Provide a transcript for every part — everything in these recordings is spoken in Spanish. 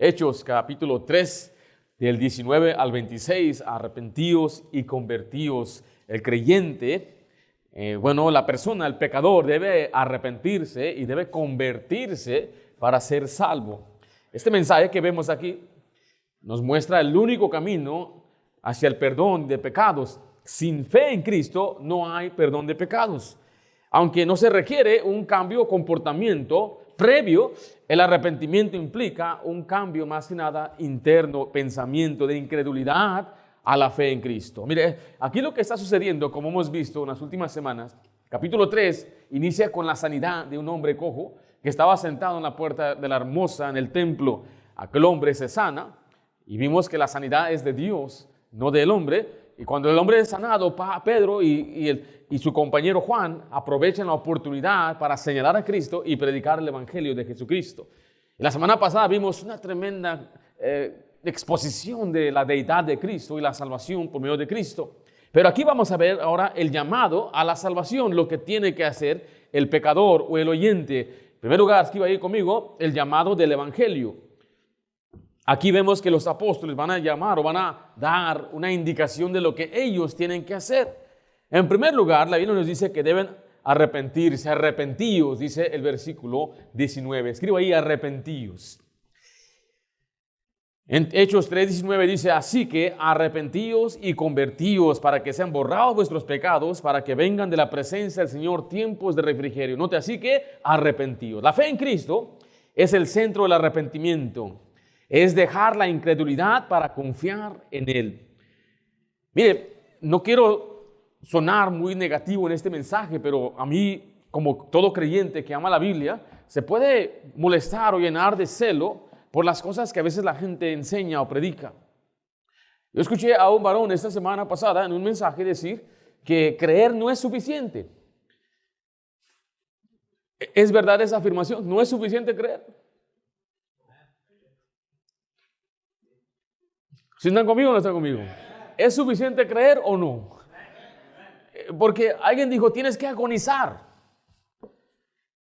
Hechos capítulo 3, del 19 al 26, arrepentíos y convertíos. El creyente, la persona, el pecador, debe arrepentirse y debe convertirse para ser salvo. Este mensaje que vemos aquí nos muestra el único camino hacia el perdón de pecados. Sin fe en Cristo no hay perdón de pecados. Aunque no se requiere un cambio de comportamiento previo, el arrepentimiento implica un cambio más que nada interno, pensamiento de incredulidad a la fe en Cristo. Mire, aquí lo que está sucediendo, como hemos visto en las últimas semanas, capítulo 3 inicia con la sanidad de un hombre cojo que estaba sentado en la puerta de la hermosa en el templo. Aquel hombre se sana y vimos que la sanidad es de Dios, no del hombre. Y cuando el hombre es sanado, Pedro y su compañero Juan aprovechan la oportunidad para señalar a Cristo y predicar el Evangelio de Jesucristo. Y la semana pasada vimos una tremenda exposición de la deidad de Cristo y la salvación por medio de Cristo. Pero aquí vamos a ver ahora el llamado a la salvación, lo que tiene que hacer el pecador o el oyente. En primer lugar, escriba ahí conmigo el llamado del Evangelio. Aquí vemos que los apóstoles van a llamar o van a dar una indicación de lo que ellos tienen que hacer. En primer lugar, la Biblia nos dice que deben arrepentirse, arrepentíos, dice el versículo 19. Escribo ahí arrepentíos. En Hechos 3:19 dice, así que arrepentíos y convertíos para que sean borrados vuestros pecados, para que vengan de la presencia del Señor tiempos de refrigerio. Note, así que arrepentíos. La fe en Cristo es el centro del arrepentimiento. Es dejar la incredulidad para confiar en Él. Mire, no quiero sonar muy negativo en este mensaje, pero a mí, como todo creyente que ama la Biblia, se puede molestar o llenar de celo por las cosas que a veces la gente enseña o predica. Yo escuché a un varón esta semana pasada en un mensaje decir que creer no es suficiente. ¿Es verdad esa afirmación? ¿No es suficiente creer? ¿Si están conmigo o no están conmigo? ¿Es suficiente creer o no? Porque alguien dijo, tienes que agonizar.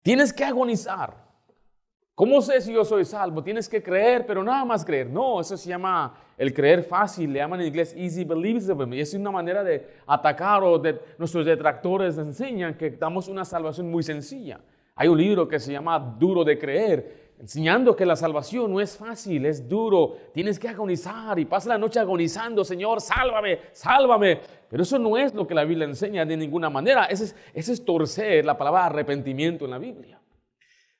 Tienes que agonizar. ¿Cómo sé si yo soy salvo? Tienes que creer, pero nada más creer. No, eso se llama el creer fácil. Le llaman en inglés easy believable. Y es una manera de atacar o nuestros detractores enseñan que damos una salvación muy sencilla. Hay un libro que se llama Duro de Creer, enseñando que la salvación no es fácil, es duro. Tienes que agonizar y pasas la noche agonizando, Señor, sálvame, sálvame. Pero eso no es lo que la Biblia enseña de ninguna manera. Ese es torcer la palabra arrepentimiento en la Biblia.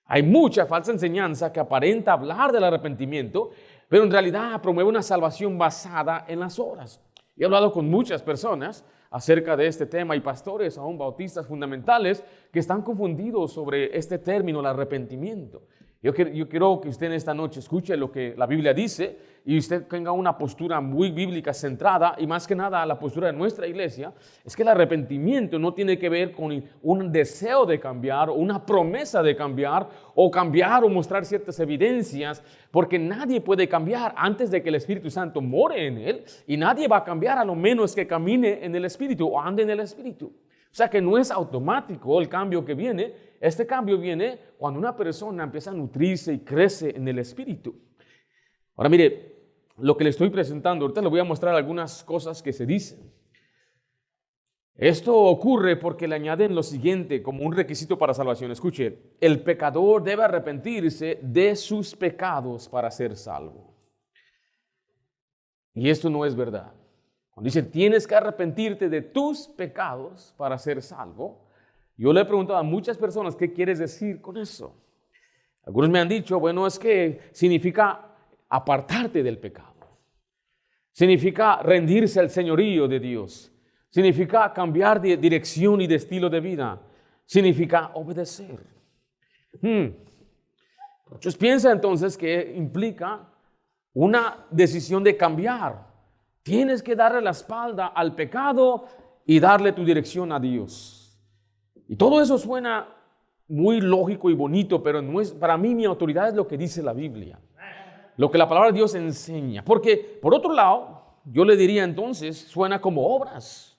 Hay mucha falsa enseñanza que aparenta hablar del arrepentimiento, pero en realidad promueve una salvación basada en las obras. He hablado con muchas personas acerca de este tema y pastores, aún bautistas fundamentales, que están confundidos sobre este término, el arrepentimiento. Yo quiero que usted en esta noche escuche lo que la Biblia dice y usted tenga una postura muy bíblica centrada, y más que nada la postura de nuestra iglesia es que el arrepentimiento no tiene que ver con un deseo de cambiar o una promesa de cambiar o mostrar ciertas evidencias, porque nadie puede cambiar antes de que el Espíritu Santo more en él, y nadie va a cambiar a lo menos que camine en el Espíritu o ande en el Espíritu. O sea que no es automático el cambio que viene. Este cambio viene cuando una persona empieza a nutrirse y crece en el Espíritu. Ahora mire, lo que le estoy presentando, ahorita le voy a mostrar algunas cosas que se dicen. Esto ocurre porque le añaden lo siguiente como un requisito para salvación. Escuche, el pecador debe arrepentirse de sus pecados para ser salvo. Y esto no es verdad. Cuando dice tienes que arrepentirte de tus pecados para ser salvo, yo le he preguntado a muchas personas qué quieres decir con eso. Algunos me han dicho, bueno, es que significa apartarte del pecado. Significa rendirse al señorío de Dios. Significa cambiar de dirección y de estilo de vida. Significa obedecer. Muchos piensan entonces que implica una decisión de cambiar. Tienes que darle la espalda al pecado y darle tu dirección a Dios. Y todo eso suena muy lógico y bonito, pero no es, para mí mi autoridad es lo que dice la Biblia. Lo que la palabra de Dios enseña. Porque, por otro lado, yo le diría entonces, suena como obras.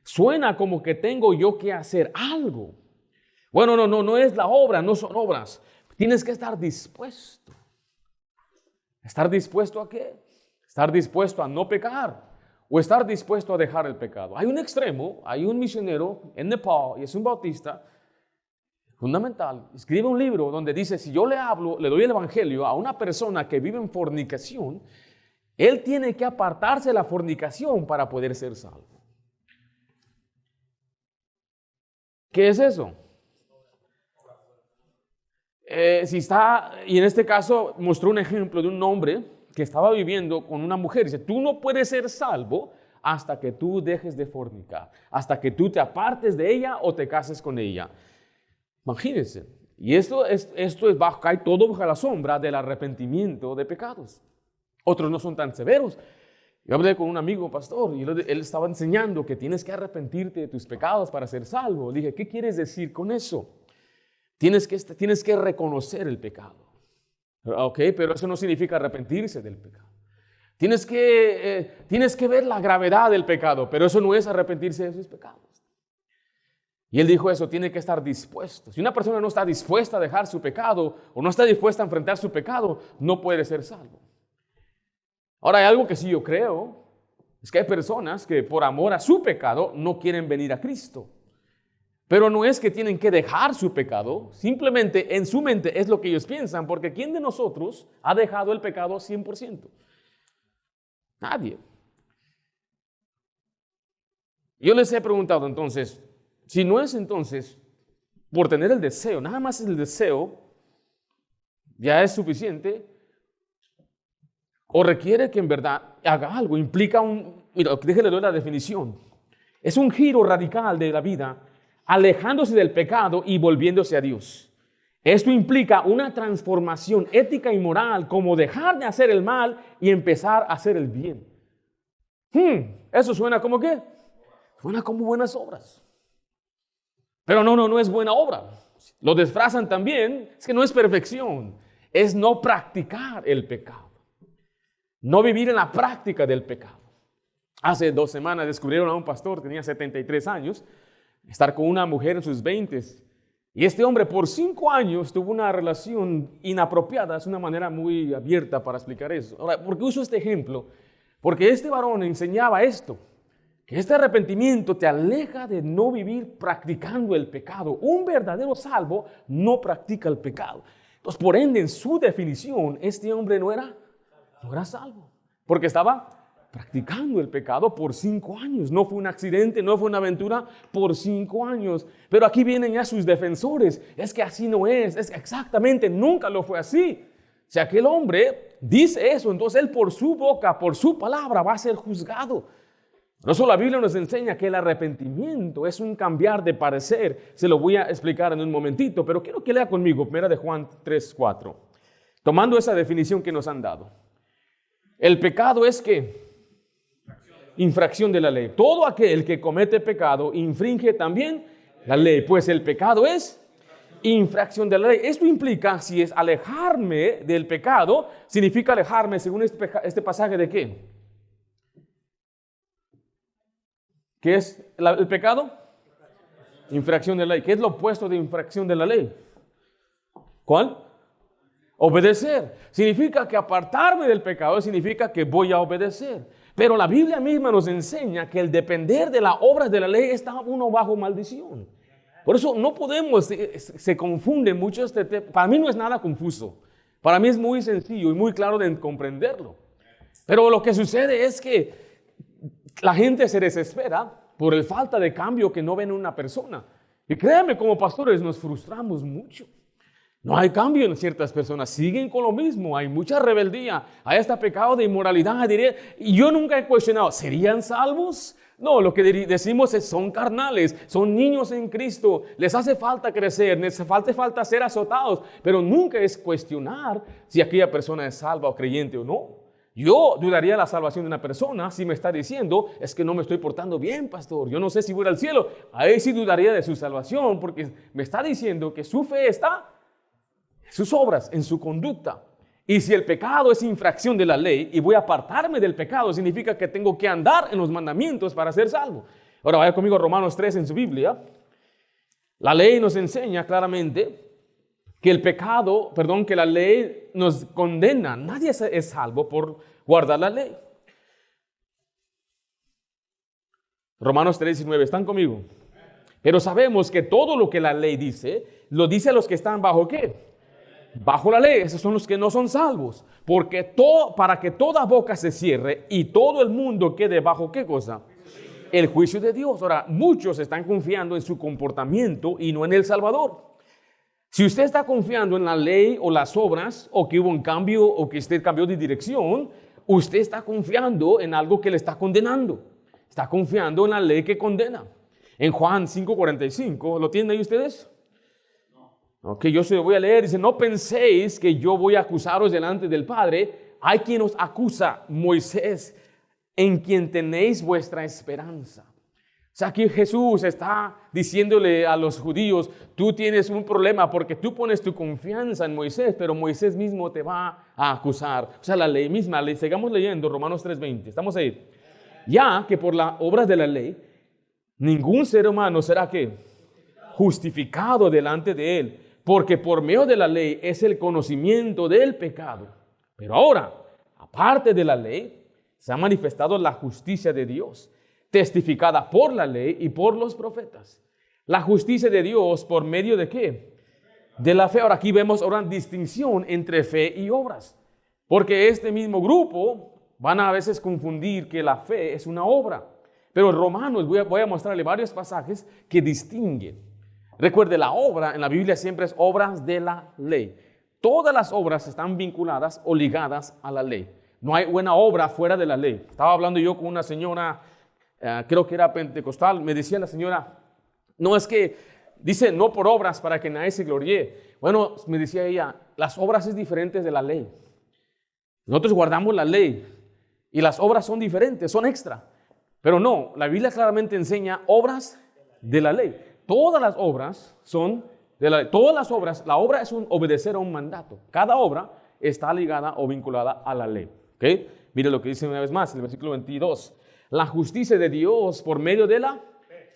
Suena como que tengo yo que hacer algo. Bueno, no es la obra, no son obras. Tienes que estar dispuesto. ¿Estar dispuesto a qué? Estar dispuesto a no pecar o estar dispuesto a dejar el pecado. Hay un extremo, hay un misionero en Nepal y es un bautista fundamental. Escribe un libro donde dice, si yo le hablo, le doy el evangelio a una persona que vive en fornicación, él tiene que apartarse de la fornicación para poder ser salvo. ¿Qué es eso? Y en este caso mostró un ejemplo de un hombre que estaba viviendo con una mujer. Dice, tú no puedes ser salvo hasta que tú dejes de fornicar, hasta que tú te apartes de ella o te cases con ella. Imagínense. Y esto cae todo bajo la sombra del arrepentimiento de pecados. Otros no son tan severos. Yo hablé con un amigo pastor y él estaba enseñando que tienes que arrepentirte de tus pecados para ser salvo. Le dije, ¿qué quieres decir con eso? Tienes que reconocer el pecado. Ok, pero eso no significa arrepentirse del pecado. Tienes que ver la gravedad del pecado, pero eso no es arrepentirse de sus pecados. Y él dijo eso, tiene que estar dispuesto. Si una persona no está dispuesta a dejar su pecado o no está dispuesta a enfrentar su pecado, no puede ser salvo. Ahora hay algo que sí yo creo, es que hay personas que por amor a su pecado no quieren venir a Cristo. Pero no es que tienen que dejar su pecado, simplemente en su mente es lo que ellos piensan, porque ¿quién de nosotros ha dejado el pecado 100%? Nadie. Yo les he preguntado entonces, si no es entonces por tener el deseo, nada más el deseo ya es suficiente, o requiere que en verdad haga algo, implica mira, déjenle doy la definición, es un giro radical de la vida, alejándose del pecado y volviéndose a Dios. Esto implica una transformación ética y moral, como dejar de hacer el mal y empezar a hacer el bien. ¿Eso suena como qué? Suena como buenas obras. Pero no es buena obra. Lo disfrazan también, es que no es perfección, es no practicar el pecado. No vivir en la práctica del pecado. Hace 2 semanas descubrieron a un pastor que tenía 73 años, estar con una mujer en sus 20s. Y este hombre por 5 años tuvo una relación inapropiada. Es una manera muy abierta para explicar eso. Ahora, ¿por qué uso este ejemplo? Porque este varón enseñaba esto, que este arrepentimiento te aleja de no vivir practicando el pecado. Un verdadero salvo no practica el pecado. Entonces, por ende, en su definición, este hombre no era salvo, porque estaba practicando el pecado por 5 años. No fue un accidente, no fue una aventura, por 5 años. Pero aquí vienen ya sus defensores. Es que así no es exactamente, nunca lo fue así. Si aquel hombre dice eso, entonces él por su boca, por su palabra va a ser juzgado. Por eso la Biblia nos enseña que el arrepentimiento es un cambiar de parecer. Se lo voy a explicar en un momentito, pero quiero que lea conmigo 1 de Juan 3:4, tomando esa definición que nos han dado. El pecado es que infracción de la ley. Todo aquel que comete pecado infringe también la ley, pues el pecado es infracción de la ley. Esto implica, si es alejarme del pecado, significa alejarme, según este pasaje, ¿de qué? ¿Qué es el pecado? Infracción de la ley. ¿Qué es lo opuesto de infracción de la ley? ¿Cuál? Obedecer. Significa que apartarme del pecado significa que voy a obedecer. Pero la Biblia misma nos enseña que el depender de las obras de la ley está uno bajo maldición. Por eso no podemos, se confunde mucho este tema. Para mí no es nada confuso. Para mí es muy sencillo y muy claro de comprenderlo. Pero lo que sucede es que la gente se desespera por el falta de cambio que no ven en una persona. Y créanme, como pastores nos frustramos mucho. No hay cambio en ciertas personas, siguen con lo mismo, hay mucha rebeldía, hay hasta pecado de inmoralidad, diré. Y yo nunca he cuestionado, ¿serían salvos? No, lo que decimos es, son carnales, son niños en Cristo, les hace falta crecer, les hace falta ser azotados, pero nunca es cuestionar si aquella persona es salva o creyente o no. Yo dudaría de la salvación de una persona si me está diciendo, es que no me estoy portando bien, pastor, yo no sé si voy al cielo. Ahí sí dudaría de su salvación, porque me está diciendo que su fe está en sus obras, en su conducta. Y si el pecado es infracción de la ley y voy a apartarme del pecado, significa que tengo que andar en los mandamientos para ser salvo. Ahora vaya conmigo a Romanos 3 en su Biblia. La ley nos enseña claramente que el pecado, perdón, que la ley nos condena. Nadie es salvo por guardar la ley. Romanos 3:19, ¿están conmigo? Pero sabemos que todo lo que la ley dice, lo dice a los que están bajo ¿qué? Bajo la ley. Esos son los que no son salvos. Porque para que toda boca se cierre y todo el mundo quede bajo ¿qué cosa? El juicio de Dios. Ahora, muchos están confiando en su comportamiento y no en el Salvador. Si usted está confiando en la ley o las obras, o que hubo un cambio, o que usted cambió de dirección, usted está confiando en algo que le está condenando. Está confiando en la ley que condena. En Juan 5:45, ¿lo tienen ahí ustedes? Ok, yo se lo voy a leer. Dice, no penséis que yo voy a acusaros delante del Padre. Hay quien os acusa, Moisés, en quien tenéis vuestra esperanza. O sea, aquí Jesús está diciéndole a los judíos, tú tienes un problema porque tú pones tu confianza en Moisés, pero Moisés mismo te va a acusar. O sea, la ley misma, sigamos leyendo Romanos 3:20, estamos ahí. Ya que por las obras de la ley, ningún ser humano será ¿qué? Justificado delante de él, porque por medio de la ley es el conocimiento del pecado. Pero ahora, aparte de la ley, se ha manifestado la justicia de Dios, testificada por la ley y por los profetas. La justicia de Dios por medio de ¿qué? De la fe. Ahora aquí vemos ahora distinción entre fe y obras. Porque este mismo grupo van a veces confundir que la fe es una obra. Pero en Romanos voy a mostrarle varios pasajes que distinguen. Recuerde, la obra en la Biblia siempre es obras de la ley. Todas las obras están vinculadas o ligadas a la ley. No hay buena obra fuera de la ley. Estaba hablando yo con una señora, creo que era pentecostal, me decía la señora, no es que, dice, no por obras para que nadie se gloríe. Bueno, me decía ella, las obras es diferentes de la ley. Nosotros guardamos la ley y las obras son diferentes, son extra. Pero no, la Biblia claramente enseña obras de la ley. Todas las obras son de la ley. Todas las obras, la obra es obedecer a un mandato. Cada obra está ligada o vinculada a la ley. ¿Okay? Mire lo que dice una vez más, el versículo 22. La justicia de Dios por medio de la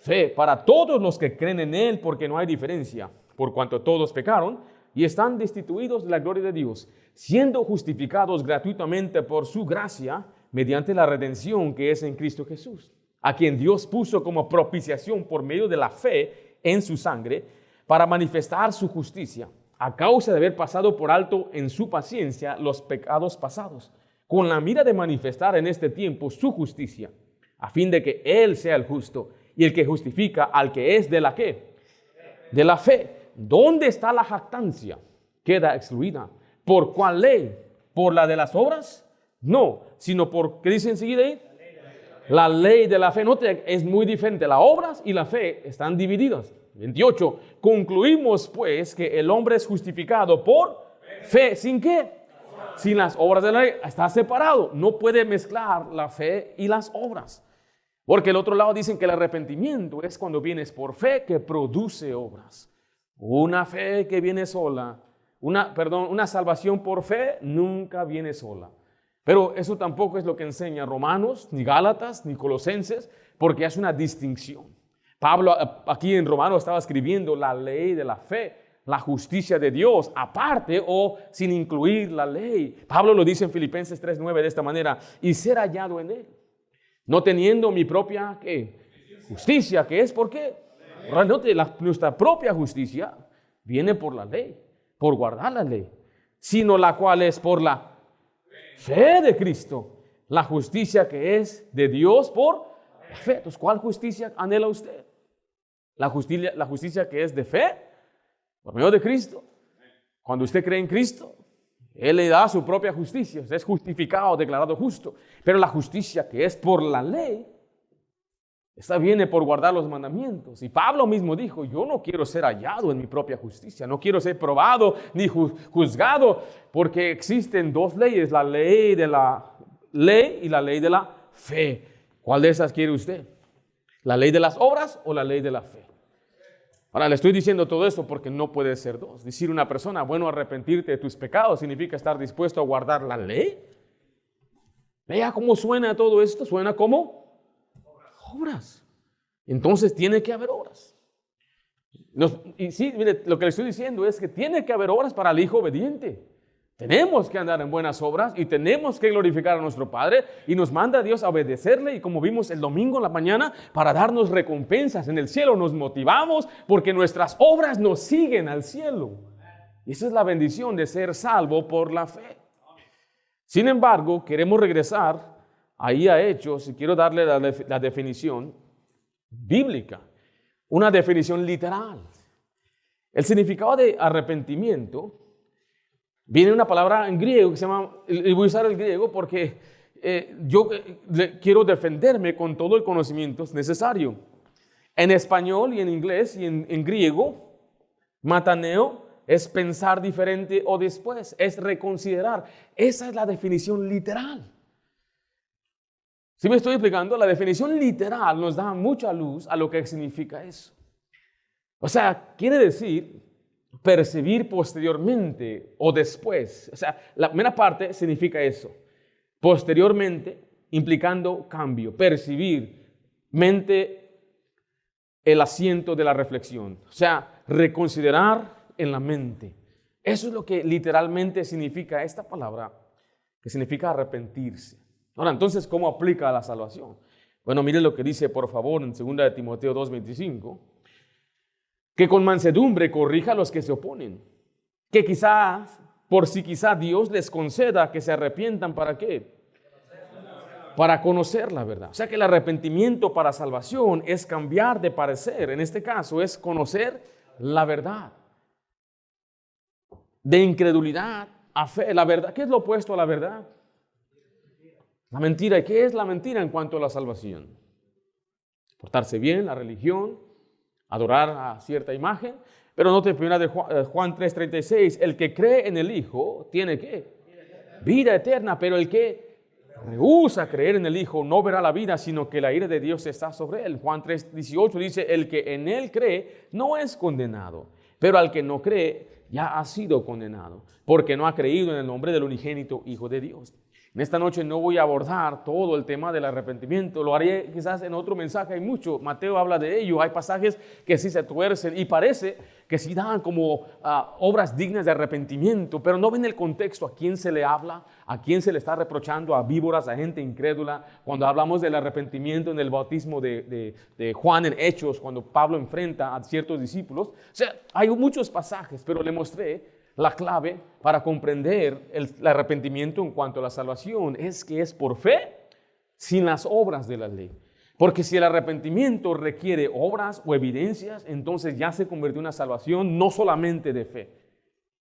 fe para todos los que creen en Él, porque no hay diferencia, por cuanto todos pecaron y están destituidos de la gloria de Dios, siendo justificados gratuitamente por su gracia, mediante la redención que es en Cristo Jesús, a quien Dios puso como propiciación por medio de la fe en su sangre, para manifestar su justicia, a causa de haber pasado por alto en su paciencia los pecados pasados, con la mira de manifestar en este tiempo su justicia, a fin de que Él sea el justo y el que justifica al que es de la ¿qué? De la fe. ¿Dónde está la jactancia? Queda excluida. ¿Por cuál ley? ¿Por la de las obras? No, sino por, ¿qué dice enseguida ahí? La ley de la fe. Note, es muy diferente. Las obras y la fe están divididas. 28. Concluimos pues que el hombre es justificado por fe. ¿Sin qué? Sin las obras de la ley. Está separado. No puede mezclar la fe y las obras. Porque el otro lado dicen que el arrepentimiento es cuando vienes por fe que produce obras. Una fe que viene sola, una salvación por fe nunca viene sola. Pero eso tampoco es lo que enseña Romanos, ni Gálatas, ni Colosenses, porque es una distinción. Pablo aquí en Romanos estaba escribiendo la ley de la fe, la justicia de Dios, aparte o sin incluir la ley. Pablo lo dice en Filipenses 3:9 de esta manera, y ser hallado en él, no teniendo mi propia ¿qué? Justicia, que es ¿por qué? Nuestra propia justicia viene por la ley, por guardar la ley, sino la cual es por la fe de Cristo, la justicia que es de Dios por fe. Entonces, ¿cuál justicia anhela usted? La justicia que es de fe, por medio de Cristo. Cuando usted cree en Cristo, Él le da su propia justicia, usted es justificado, declarado justo. Pero la justicia que es por la ley, esta viene por guardar los mandamientos. Y Pablo mismo dijo, yo no quiero ser hallado en mi propia justicia, no quiero ser probado ni juzgado, porque existen dos leyes, la ley de la ley y la ley de la fe. ¿Cuál de esas quiere usted? ¿La ley de las obras o la ley de la fe? Ahora, le estoy diciendo todo esto porque no puede ser dos. Decir una persona, bueno, arrepentirte de tus pecados significa estar dispuesto a guardar la ley. Vea cómo suena todo esto, suena como obras. Entonces tiene que haber obras. Y sí, mire, lo que le estoy diciendo es que tiene que haber obras para el hijo obediente. Tenemos que andar en buenas obras y tenemos que glorificar a nuestro Padre, y nos manda Dios a obedecerle, y como vimos el domingo en la mañana, para darnos recompensas en el cielo. Nos motivamos porque nuestras obras nos siguen al cielo. Y esa es la bendición de ser salvo por la fe. Sin embargo, queremos regresar ahí a Hechos, y quiero darle la definición bíblica, una definición literal. El significado de arrepentimiento viene una palabra en griego que se llama, y voy a usar el griego porque yo quiero defenderme con todo el conocimiento necesario. En español y en inglés y en griego, mataneo es pensar diferente o después, es reconsiderar. Esa es la definición literal. ¿Sí me estoy explicando? La definición literal nos da mucha luz a lo que significa eso. O sea, quiere decir percibir posteriormente o después. O sea, la primera parte significa eso. Posteriormente, implicando cambio. Percibir, mente, el asiento de la reflexión. O sea, reconsiderar en la mente. Eso es lo que literalmente significa esta palabra, que significa arrepentirse. Ahora, entonces, ¿cómo aplica a la salvación? Bueno, mire lo que dice, por favor, en 2 de Timoteo 2:25. Que con mansedumbre corrija a los que se oponen. Que quizás, por si quizá Dios les conceda que se arrepientan, ¿para qué? Para conocer la verdad. O sea que el arrepentimiento para salvación es cambiar de parecer. En este caso es conocer la verdad. De incredulidad a fe. La verdad, ¿qué es lo opuesto a la verdad? La mentira. ¿Y qué es la mentira en cuanto a la salvación? Portarse bien, la religión, adorar a cierta imagen. Pero note primera de Juan 3:36, el que cree en el Hijo tiene ¿qué? Vida eterna, pero el que rehúsa creer en el Hijo no verá la vida, sino que la ira de Dios está sobre él. Juan 3:18 dice, el que en él cree no es condenado, pero al que no cree ya ha sido condenado, porque no ha creído en el nombre del unigénito Hijo de Dios. En esta noche no voy a abordar todo el tema del arrepentimiento, lo haré quizás en otro mensaje, hay mucho, Mateo habla de ello, hay pasajes que sí se tuercen y parece que sí dan como obras dignas de arrepentimiento, pero no ven el contexto, a quién se le habla, a quién se le está reprochando, a víboras, a gente incrédula. Cuando hablamos del arrepentimiento en el bautismo de Juan en Hechos, cuando Pablo enfrenta a ciertos discípulos, o sea, hay muchos pasajes, pero le mostré la clave para comprender el arrepentimiento en cuanto a la salvación es que es por fe sin las obras de la ley. Porque si el arrepentimiento requiere obras o evidencias, entonces ya se convirtió en una salvación no solamente de fe.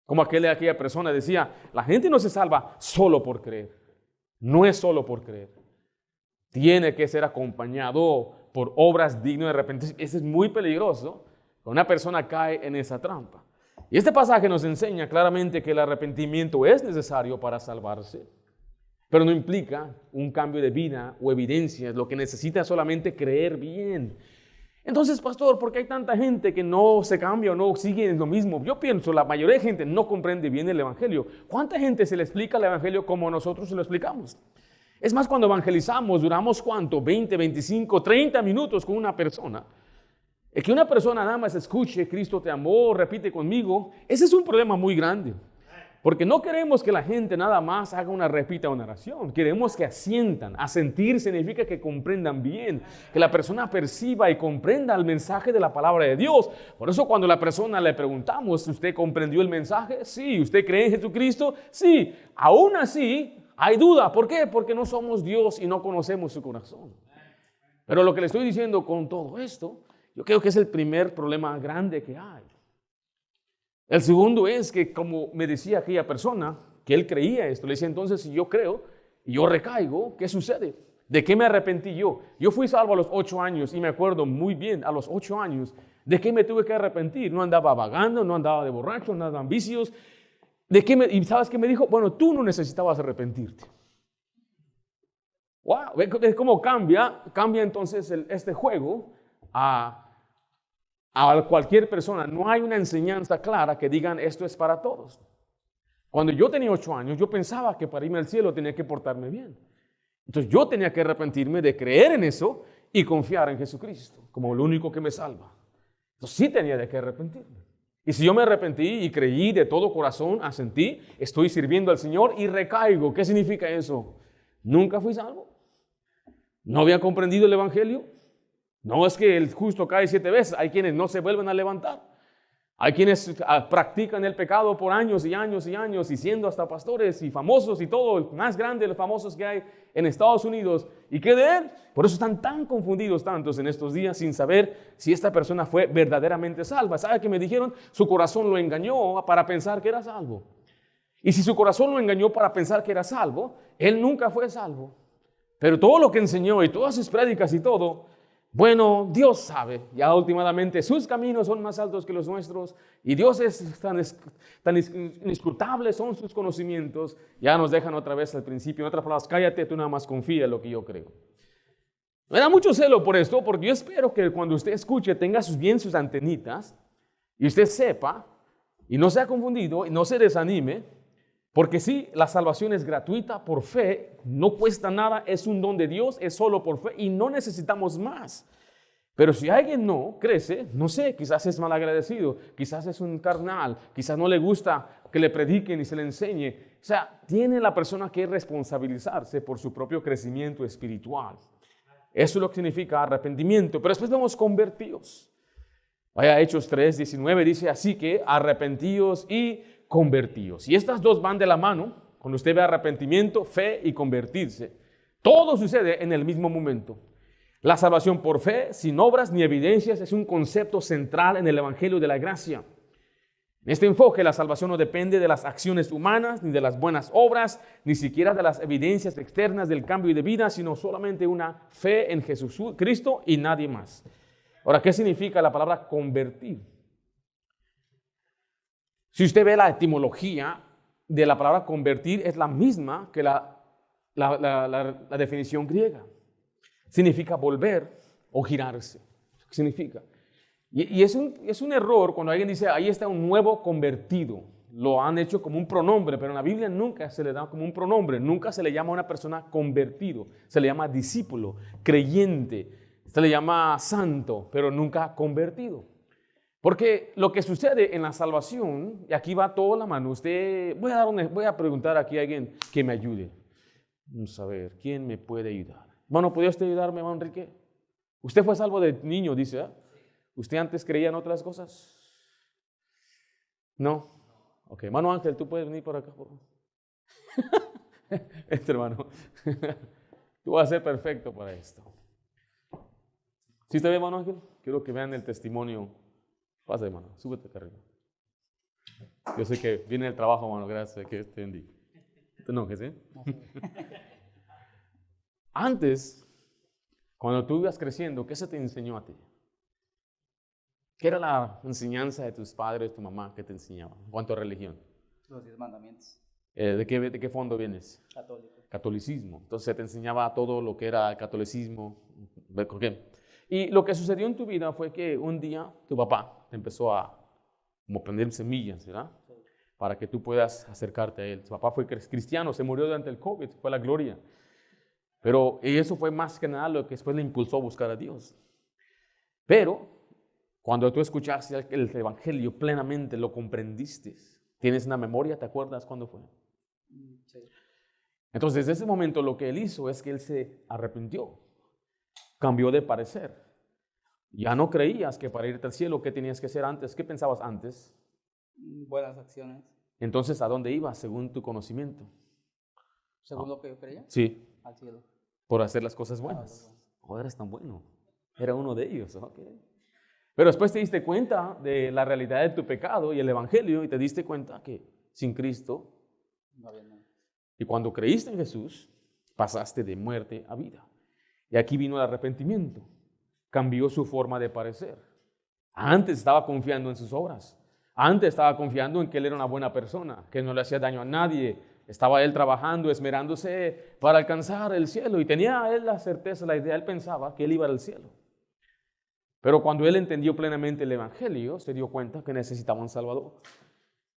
Como aquella persona decía, la gente no se salva solo por creer. No es solo por creer. Tiene que ser acompañado por obras dignas de arrepentimiento. Eso es muy peligroso. Una persona cae en esa trampa. Y este pasaje nos enseña claramente que el arrepentimiento es necesario para salvarse, pero no implica un cambio de vida o evidencias. Lo que necesita es solamente creer bien. Entonces, pastor, ¿por qué hay tanta gente que no se cambia o no sigue en lo mismo? Yo pienso, la mayoría de gente no comprende bien el Evangelio. ¿Cuánta gente se le explica el Evangelio como nosotros se lo explicamos? Es más, cuando evangelizamos, duramos ¿cuánto? 20, 25, 30 minutos con una persona. El que una persona nada más escuche, Cristo te amó, repite conmigo, ese es un problema muy grande. Porque no queremos que la gente nada más repita una oración. Queremos que asientan. Asentir significa que comprendan bien, que la persona perciba y comprenda el mensaje de la palabra de Dios. Por eso cuando la persona le preguntamos, ¿usted comprendió el mensaje? Sí. ¿Usted cree en Jesucristo? Sí. Aún así, hay duda. ¿Por qué? Porque no somos Dios y no conocemos su corazón. Pero lo que le estoy diciendo con todo esto, yo creo que es el primer problema grande que hay. El segundo es que, como me decía aquella persona, que él creía esto, le decía, entonces si yo creo y yo recaigo, ¿qué sucede? ¿De qué me arrepentí yo? Yo fui salvo a los 8 años y me acuerdo muy bien, a los 8 años, ¿de qué me tuve que arrepentir? No andaba vagando, no andaba de borracho, no andaba en vicios. ¿Y sabes qué me dijo? Bueno, tú no necesitabas arrepentirte. Wow, ¿ves cómo cambia entonces este juego a cualquier persona? No hay una enseñanza clara que digan esto es para todos. Cuando yo tenía 8 años, yo pensaba que para irme al cielo tenía que portarme bien. Entonces yo tenía que arrepentirme de creer en eso y confiar en Jesucristo como lo único que me salva. Entonces sí tenía de qué arrepentirme. Y si yo me arrepentí y creí de todo corazón, asentí, estoy sirviendo al Señor y recaigo. ¿Qué significa eso? Nunca fui salvo. No había comprendido el Evangelio. No es que el justo cae 7 veces. Hay quienes no se vuelven a levantar. Hay quienes practican el pecado por años y años y años y siendo hasta pastores y famosos y todo, el más grande de los famosos que hay en Estados Unidos. ¿Y qué de él? Por eso están tan confundidos tantos en estos días sin saber si esta persona fue verdaderamente salva. ¿Sabe qué me dijeron? Su corazón lo engañó para pensar que era salvo. Y si su corazón lo engañó para pensar que era salvo, él nunca fue salvo. Pero todo lo que enseñó y todas sus prédicas y todo, bueno, Dios sabe, ya últimamente sus caminos son más altos que los nuestros y Dios es tan inescrutable son sus conocimientos. Ya nos dejan otra vez al principio, en otras palabras, cállate, tú nada más confía en lo que yo creo. Me da mucho celo por esto, porque yo espero que cuando usted escuche tenga bien sus antenitas y usted sepa y no sea confundido y no se desanime, porque sí, la salvación es gratuita por fe, no cuesta nada, es un don de Dios, es solo por fe y no necesitamos más. Pero si alguien no crece, no sé, quizás es malagradecido, quizás es un carnal, quizás no le gusta que le prediquen y se le enseñe. O sea, tiene la persona que responsabilizarse por su propio crecimiento espiritual. Eso es lo que significa arrepentimiento. Pero después vemos convertidos. Vaya, Hechos 3:19 dice, así que arrepentíos y convertidos. Y estas dos van de la mano. Cuando usted ve arrepentimiento, fe y convertirse, todo sucede en el mismo momento. La salvación por fe, sin obras ni evidencias, es un concepto central en el Evangelio de la Gracia. En este enfoque, la salvación no depende de las acciones humanas, ni de las buenas obras, ni siquiera de las evidencias externas del cambio de vida, sino solamente una fe en Jesucristo y nadie más. Ahora, ¿qué significa la palabra convertir? Si usted ve la etimología de la palabra convertir, es la misma que la definición griega. Significa volver o girarse. ¿Qué significa? Y es un error cuando alguien dice, ahí está un nuevo convertido. Lo han hecho como un pronombre, pero en la Biblia nunca se le da como un pronombre. Nunca se le llama a una persona convertido. Se le llama discípulo, creyente. Se le llama santo, pero nunca convertido. Porque lo que sucede en la salvación, y aquí va toda la mano, voy a preguntar aquí a alguien que me ayude. Vamos a ver, ¿quién me puede ayudar? Hermano, ¿podría usted ayudarme, hermano Enrique? Usted fue salvo de niño, dice, ¿eh? ¿Usted antes creía en otras cosas? ¿No? Ok, hermano Ángel, ¿tú puedes venir por acá, por favor? Hermano, tú vas a ser perfecto para esto. ¿Sí está bien, hermano Ángel? Quiero que vean el testimonio. Pasa, hermano, súbete acá arriba. Yo sé que viene el trabajo, hermano, gracias, que te bendiga. No, que sí. Antes, cuando tú ibas creciendo, ¿qué se te enseñó a ti? ¿Qué era la enseñanza de tus padres, tu mamá, que te enseñaban en cuanto a religión? Los 10 mandamientos. ¿De qué fondo vienes? Católico. Catolicismo. Entonces se te enseñaba todo lo que era el catolicismo. ¿Qué? Y lo que sucedió en tu vida fue que un día tu papá te empezó a como poner semillas, ¿verdad? Sí. Para que tú puedas acercarte a él. Tu papá fue cristiano, se murió durante el COVID, fue la gloria. Pero eso fue más que nada lo que después le impulsó a buscar a Dios. Pero cuando tú escuchaste el Evangelio plenamente, lo comprendiste. ¿Tienes una memoria? ¿Te acuerdas cuándo fue? Sí. Entonces, desde ese momento lo que él hizo es que él se arrepintió. Cambió de parecer. Ya no creías que para irte al cielo, ¿qué tenías que hacer antes? ¿Qué pensabas antes? Buenas acciones. Entonces, ¿a dónde ibas según tu conocimiento? Según lo que yo creía, Sí, al cielo. por hacer las cosas buenas. Pues bueno. Oh, eres tan bueno. Era uno de ellos. Okay. Pero después te diste cuenta de la realidad de tu pecado y el Evangelio y te diste cuenta que sin Cristo, No había nada. y cuando creíste en Jesús, pasaste de muerte a vida. Y aquí vino el arrepentimiento. Cambió su forma de parecer. Antes estaba confiando en sus obras. Antes estaba confiando en que él era una buena persona, que no le hacía daño a nadie. Estaba él trabajando, esmerándose para alcanzar el cielo. Y tenía él la certeza, la idea, él pensaba que él iba al cielo. Pero cuando él entendió plenamente el Evangelio, se dio cuenta que necesitaba un Salvador.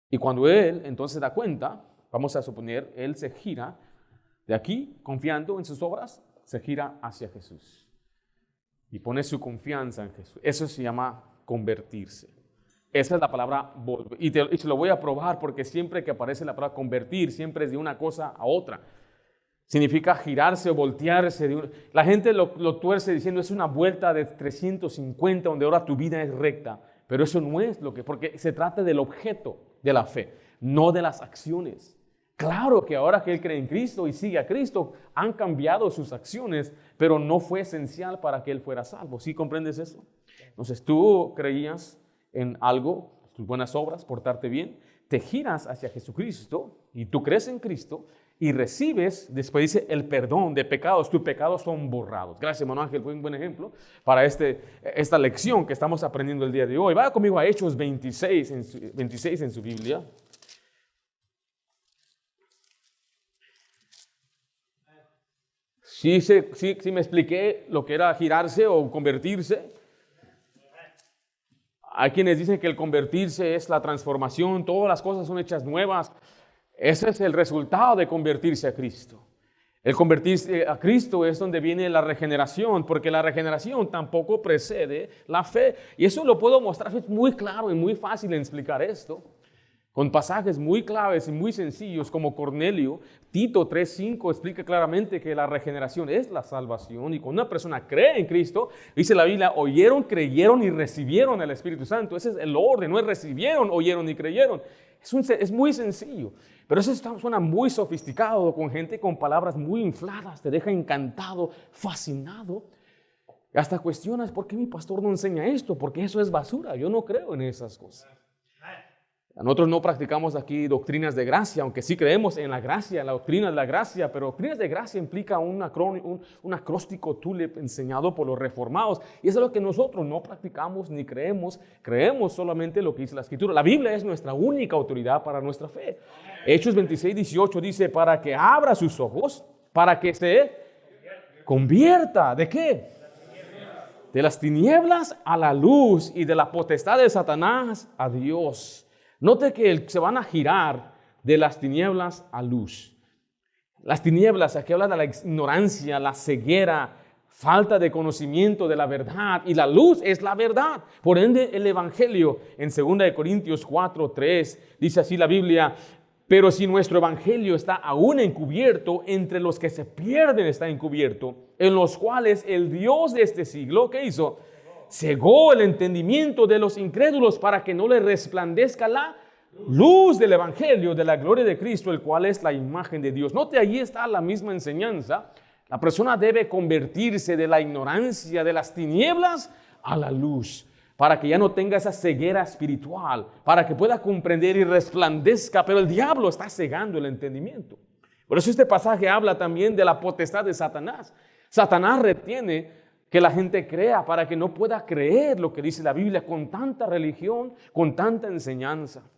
Y cuando él entonces da cuenta, vamos a suponer, él se gira de aquí, confiando en sus obras, se gira hacia Jesús. Y pone su confianza en Jesús. Eso se llama convertirse. Esa es la palabra volver. Y te lo voy a probar porque siempre que aparece la palabra convertir, siempre es de una cosa a otra. Significa girarse o voltearse. La gente lo tuerce diciendo es una vuelta de 350 donde ahora tu vida es recta. Pero eso no es porque se trata del objeto de la fe, no de las acciones. Claro que ahora que él cree en Cristo y sigue a Cristo, han cambiado sus acciones, pero no fue esencial para que él fuera salvo. ¿Sí comprendes eso? Entonces tú creías en algo, tus buenas obras, portarte bien, te giras hacia Jesucristo y tú crees en Cristo y recibes, después dice, el perdón de pecados. Tus pecados son borrados. Gracias, hermano Ángel, fue un buen ejemplo para esta lección que estamos aprendiendo el día de hoy. Vaya conmigo a Hechos 26 en su Biblia. Sí me expliqué lo que era girarse o convertirse. Hay quienes dicen que el convertirse es la transformación, todas las cosas son hechas nuevas. Ese es el resultado de convertirse a Cristo. El convertirse a Cristo es donde viene la regeneración, porque la regeneración tampoco precede la fe. Y eso lo puedo mostrar, es muy claro y muy fácil en explicar esto, con pasajes muy claves y muy sencillos como Cornelio. Tito 3:5 explica claramente que la regeneración es la salvación. Y cuando una persona cree en Cristo, dice la Biblia, oyeron, creyeron y recibieron el Espíritu Santo. Ese es el orden, no es recibieron, oyeron y creyeron. Es muy sencillo. Pero eso suena muy sofisticado, con gente con palabras muy infladas, te deja encantado, fascinado. Y hasta cuestionas, ¿por qué mi pastor no enseña esto? Porque eso es basura, yo no creo en esas cosas. Nosotros no practicamos aquí doctrinas de gracia, aunque sí creemos en la gracia, la doctrina de la gracia, pero doctrinas de gracia implica un acróstico tulip enseñado por los reformados. Y eso es lo que nosotros no practicamos ni creemos solamente lo que dice la Escritura. La Biblia es nuestra única autoridad para nuestra fe. Hechos 26:18 dice, para que abra sus ojos, para que se convierta. ¿De qué? De las tinieblas a la luz y de la potestad de Satanás a Dios. Note que se van a girar de las tinieblas a luz. Las tinieblas, aquí habla de la ignorancia, la ceguera, falta de conocimiento de la verdad. Y la luz es la verdad. Por ende, el Evangelio en 2 Corintios 4:3 dice así la Biblia, pero si nuestro Evangelio está aún encubierto, entre los que se pierden está encubierto, en los cuales el Dios de este siglo, ¿qué hizo? Cegó el entendimiento de los incrédulos para que no les resplandezca la luz del Evangelio de la gloria de Cristo, el cual es la imagen de Dios. Note, allí está la misma enseñanza. La persona debe convertirse de la ignorancia, de las tinieblas, a la luz, para que ya no tenga esa ceguera espiritual, para que pueda comprender y resplandezca, pero el diablo está cegando el entendimiento. Por eso este pasaje habla también de la potestad de Satanás. Satanás retiene que la gente crea para que no pueda creer lo que dice la Biblia con tanta religión, con tanta enseñanza.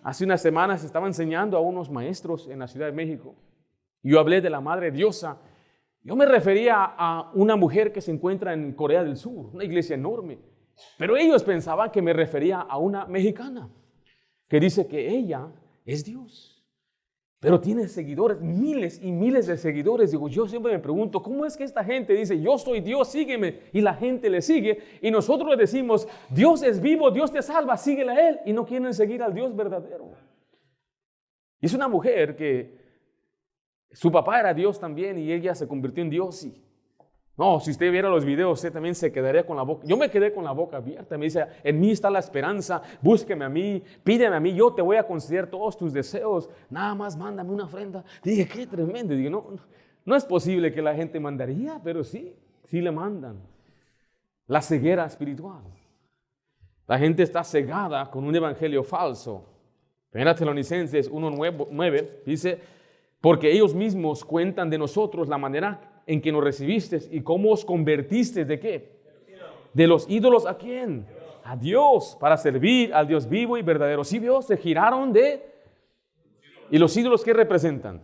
Hace unas semanas estaba enseñando a unos maestros en la Ciudad de México. Yo hablé de la Madre Diosa. Yo me refería a una mujer que se encuentra en Corea del Sur, una iglesia enorme. Pero ellos pensaban que me refería a una mexicana que dice que ella es Dios. Pero tiene seguidores, miles y miles de seguidores. Digo, yo siempre me pregunto, ¿cómo es que esta gente dice, yo soy Dios, sígueme? Y la gente le sigue. Y nosotros le decimos, Dios es vivo, Dios te salva, síguele a Él. Y no quieren seguir al Dios verdadero. Y es una mujer que su papá era Dios también y ella se convirtió en Dios. Y no, si usted viera los videos, usted también se quedaría con la boca. Yo me quedé con la boca abierta. Me dice, en mí está la esperanza, búsqueme a mí, pídeme a mí, yo te voy a conceder todos tus deseos. Nada más mándame una ofrenda. Dije, qué tremendo. Digo, no es posible que la gente mandaría, pero sí le mandan. La ceguera espiritual. La gente está cegada con un evangelio falso. 1 Tesalonicenses 1:9 dice, porque ellos mismos cuentan de nosotros la manera en que nos recibiste y cómo os convertiste, ¿de qué? De los ídolos, ¿a quién? A Dios, para servir al Dios vivo y verdadero. Sí, Dios, se giraron de... ¿Y los ídolos qué representan?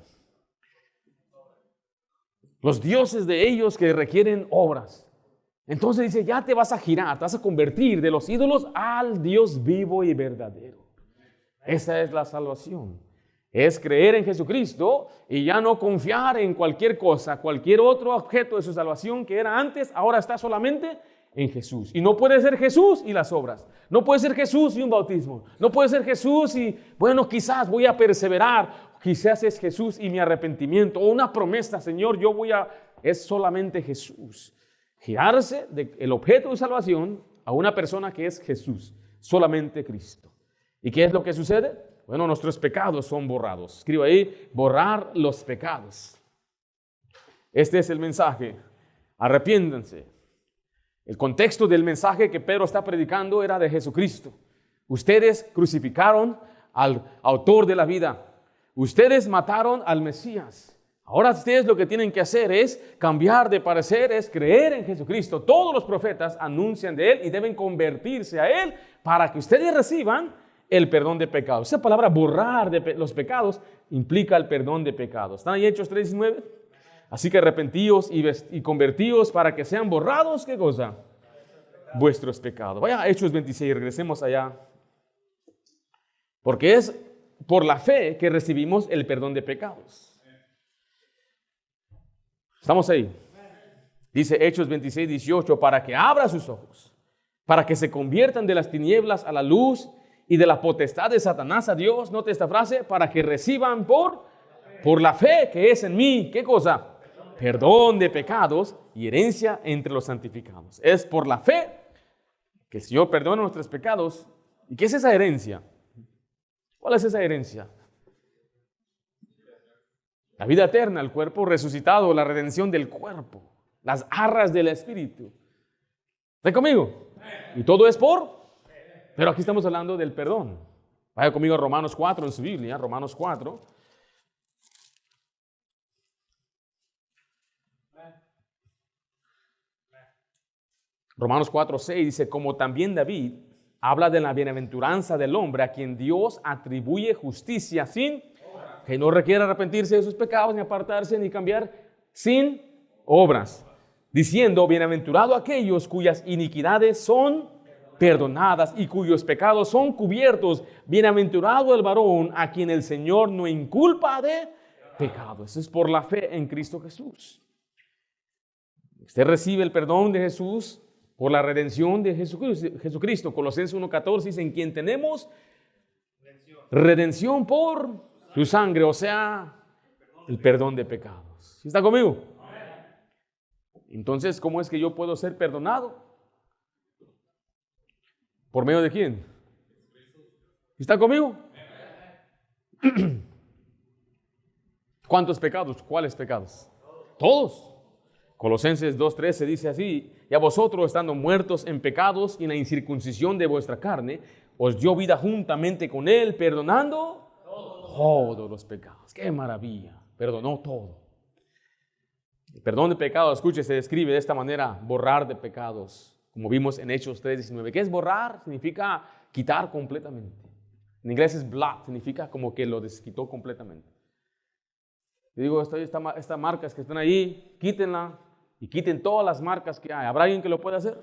Los dioses de ellos que requieren obras. Entonces dice, ya te vas a girar, te vas a convertir de los ídolos al Dios vivo y verdadero. Esa es la salvación. Es creer en Jesucristo y ya no confiar en cualquier cosa, cualquier otro objeto de su salvación que era antes, ahora está solamente en Jesús. Y no puede ser Jesús y las obras. No puede ser Jesús y un bautismo. No puede ser Jesús y, bueno, quizás voy a perseverar. Quizás es Jesús y mi arrepentimiento. O una promesa, Señor, es solamente Jesús. Girarse del objeto de salvación a una persona que es Jesús. Solamente Cristo. ¿Y qué es lo que sucede? Bueno, nuestros pecados son borrados. Escribo ahí, borrar los pecados. Este es el mensaje. Arrepiéntanse. El contexto del mensaje que Pedro está predicando era de Jesucristo. Ustedes crucificaron al autor de la vida. Ustedes mataron al Mesías. Ahora ustedes lo que tienen que hacer es cambiar de parecer, es creer en Jesucristo. Todos los profetas anuncian de Él y deben convertirse a Él para que ustedes reciban el perdón de pecados. Esa palabra borrar los pecados implica el perdón de pecados. ¿Están ahí Hechos 3:19? Así que arrepentíos y convertíos para que sean borrados, ¿qué cosa? Vuestros pecados. Vaya a Hechos 26, regresemos allá. Porque es por la fe que recibimos el perdón de pecados. ¿Estamos ahí? Dice Hechos 26:18, para que abra sus ojos, para que se conviertan de las tinieblas a la luz y de la potestad de Satanás a Dios. Note esta frase, para que reciban por la fe que es en mí, ¿qué cosa? Perdón de pecados y herencia entre los santificados. Es por la fe que el Señor perdona nuestros pecados. ¿Y qué es esa herencia? ¿Cuál es esa herencia? La vida eterna, el cuerpo resucitado, la redención del cuerpo, las arras del Espíritu. ¿Está conmigo? Y todo es pero aquí estamos hablando del perdón. Vaya conmigo a Romanos 4 en su Biblia, Romanos 4. Romanos 4:6 dice, como también David habla de la bienaventuranza del hombre a quien Dios atribuye justicia sin que no requiere arrepentirse de sus pecados, ni apartarse, ni cambiar, sin obras. Diciendo, bienaventurado aquellos cuyas iniquidades son perdonadas y cuyos pecados son cubiertos. Bienaventurado el varón a quien el Señor no inculpa de pecado. Eso es por la fe en Cristo Jesús. Usted recibe el perdón de Jesús por la redención de Jesucristo. Colosenses 1:14 dice, en quien tenemos redención por su sangre, o sea, el perdón de pecados. ¿Está conmigo? Entonces, ¿cómo es que yo puedo ser perdonado? ¿Por medio de quién? ¿Está conmigo? ¿Cuántos pecados? ¿Cuáles pecados? Todos. Colosenses 2:13 dice así, y a vosotros estando muertos en pecados y en la incircuncisión de vuestra carne, os dio vida juntamente con Él, perdonando todos los pecados. ¡Qué maravilla! Perdonó todo. El perdón de pecados, escuche, se describe de esta manera, borrar de pecados, como vimos en Hechos 3:19. ¿Qué es borrar? Significa quitar completamente. En inglés es blot, significa como que lo desquitó completamente. Yo digo, estas marcas que están ahí, quítenla y quiten todas las marcas que hay. ¿Habrá alguien que lo pueda hacer?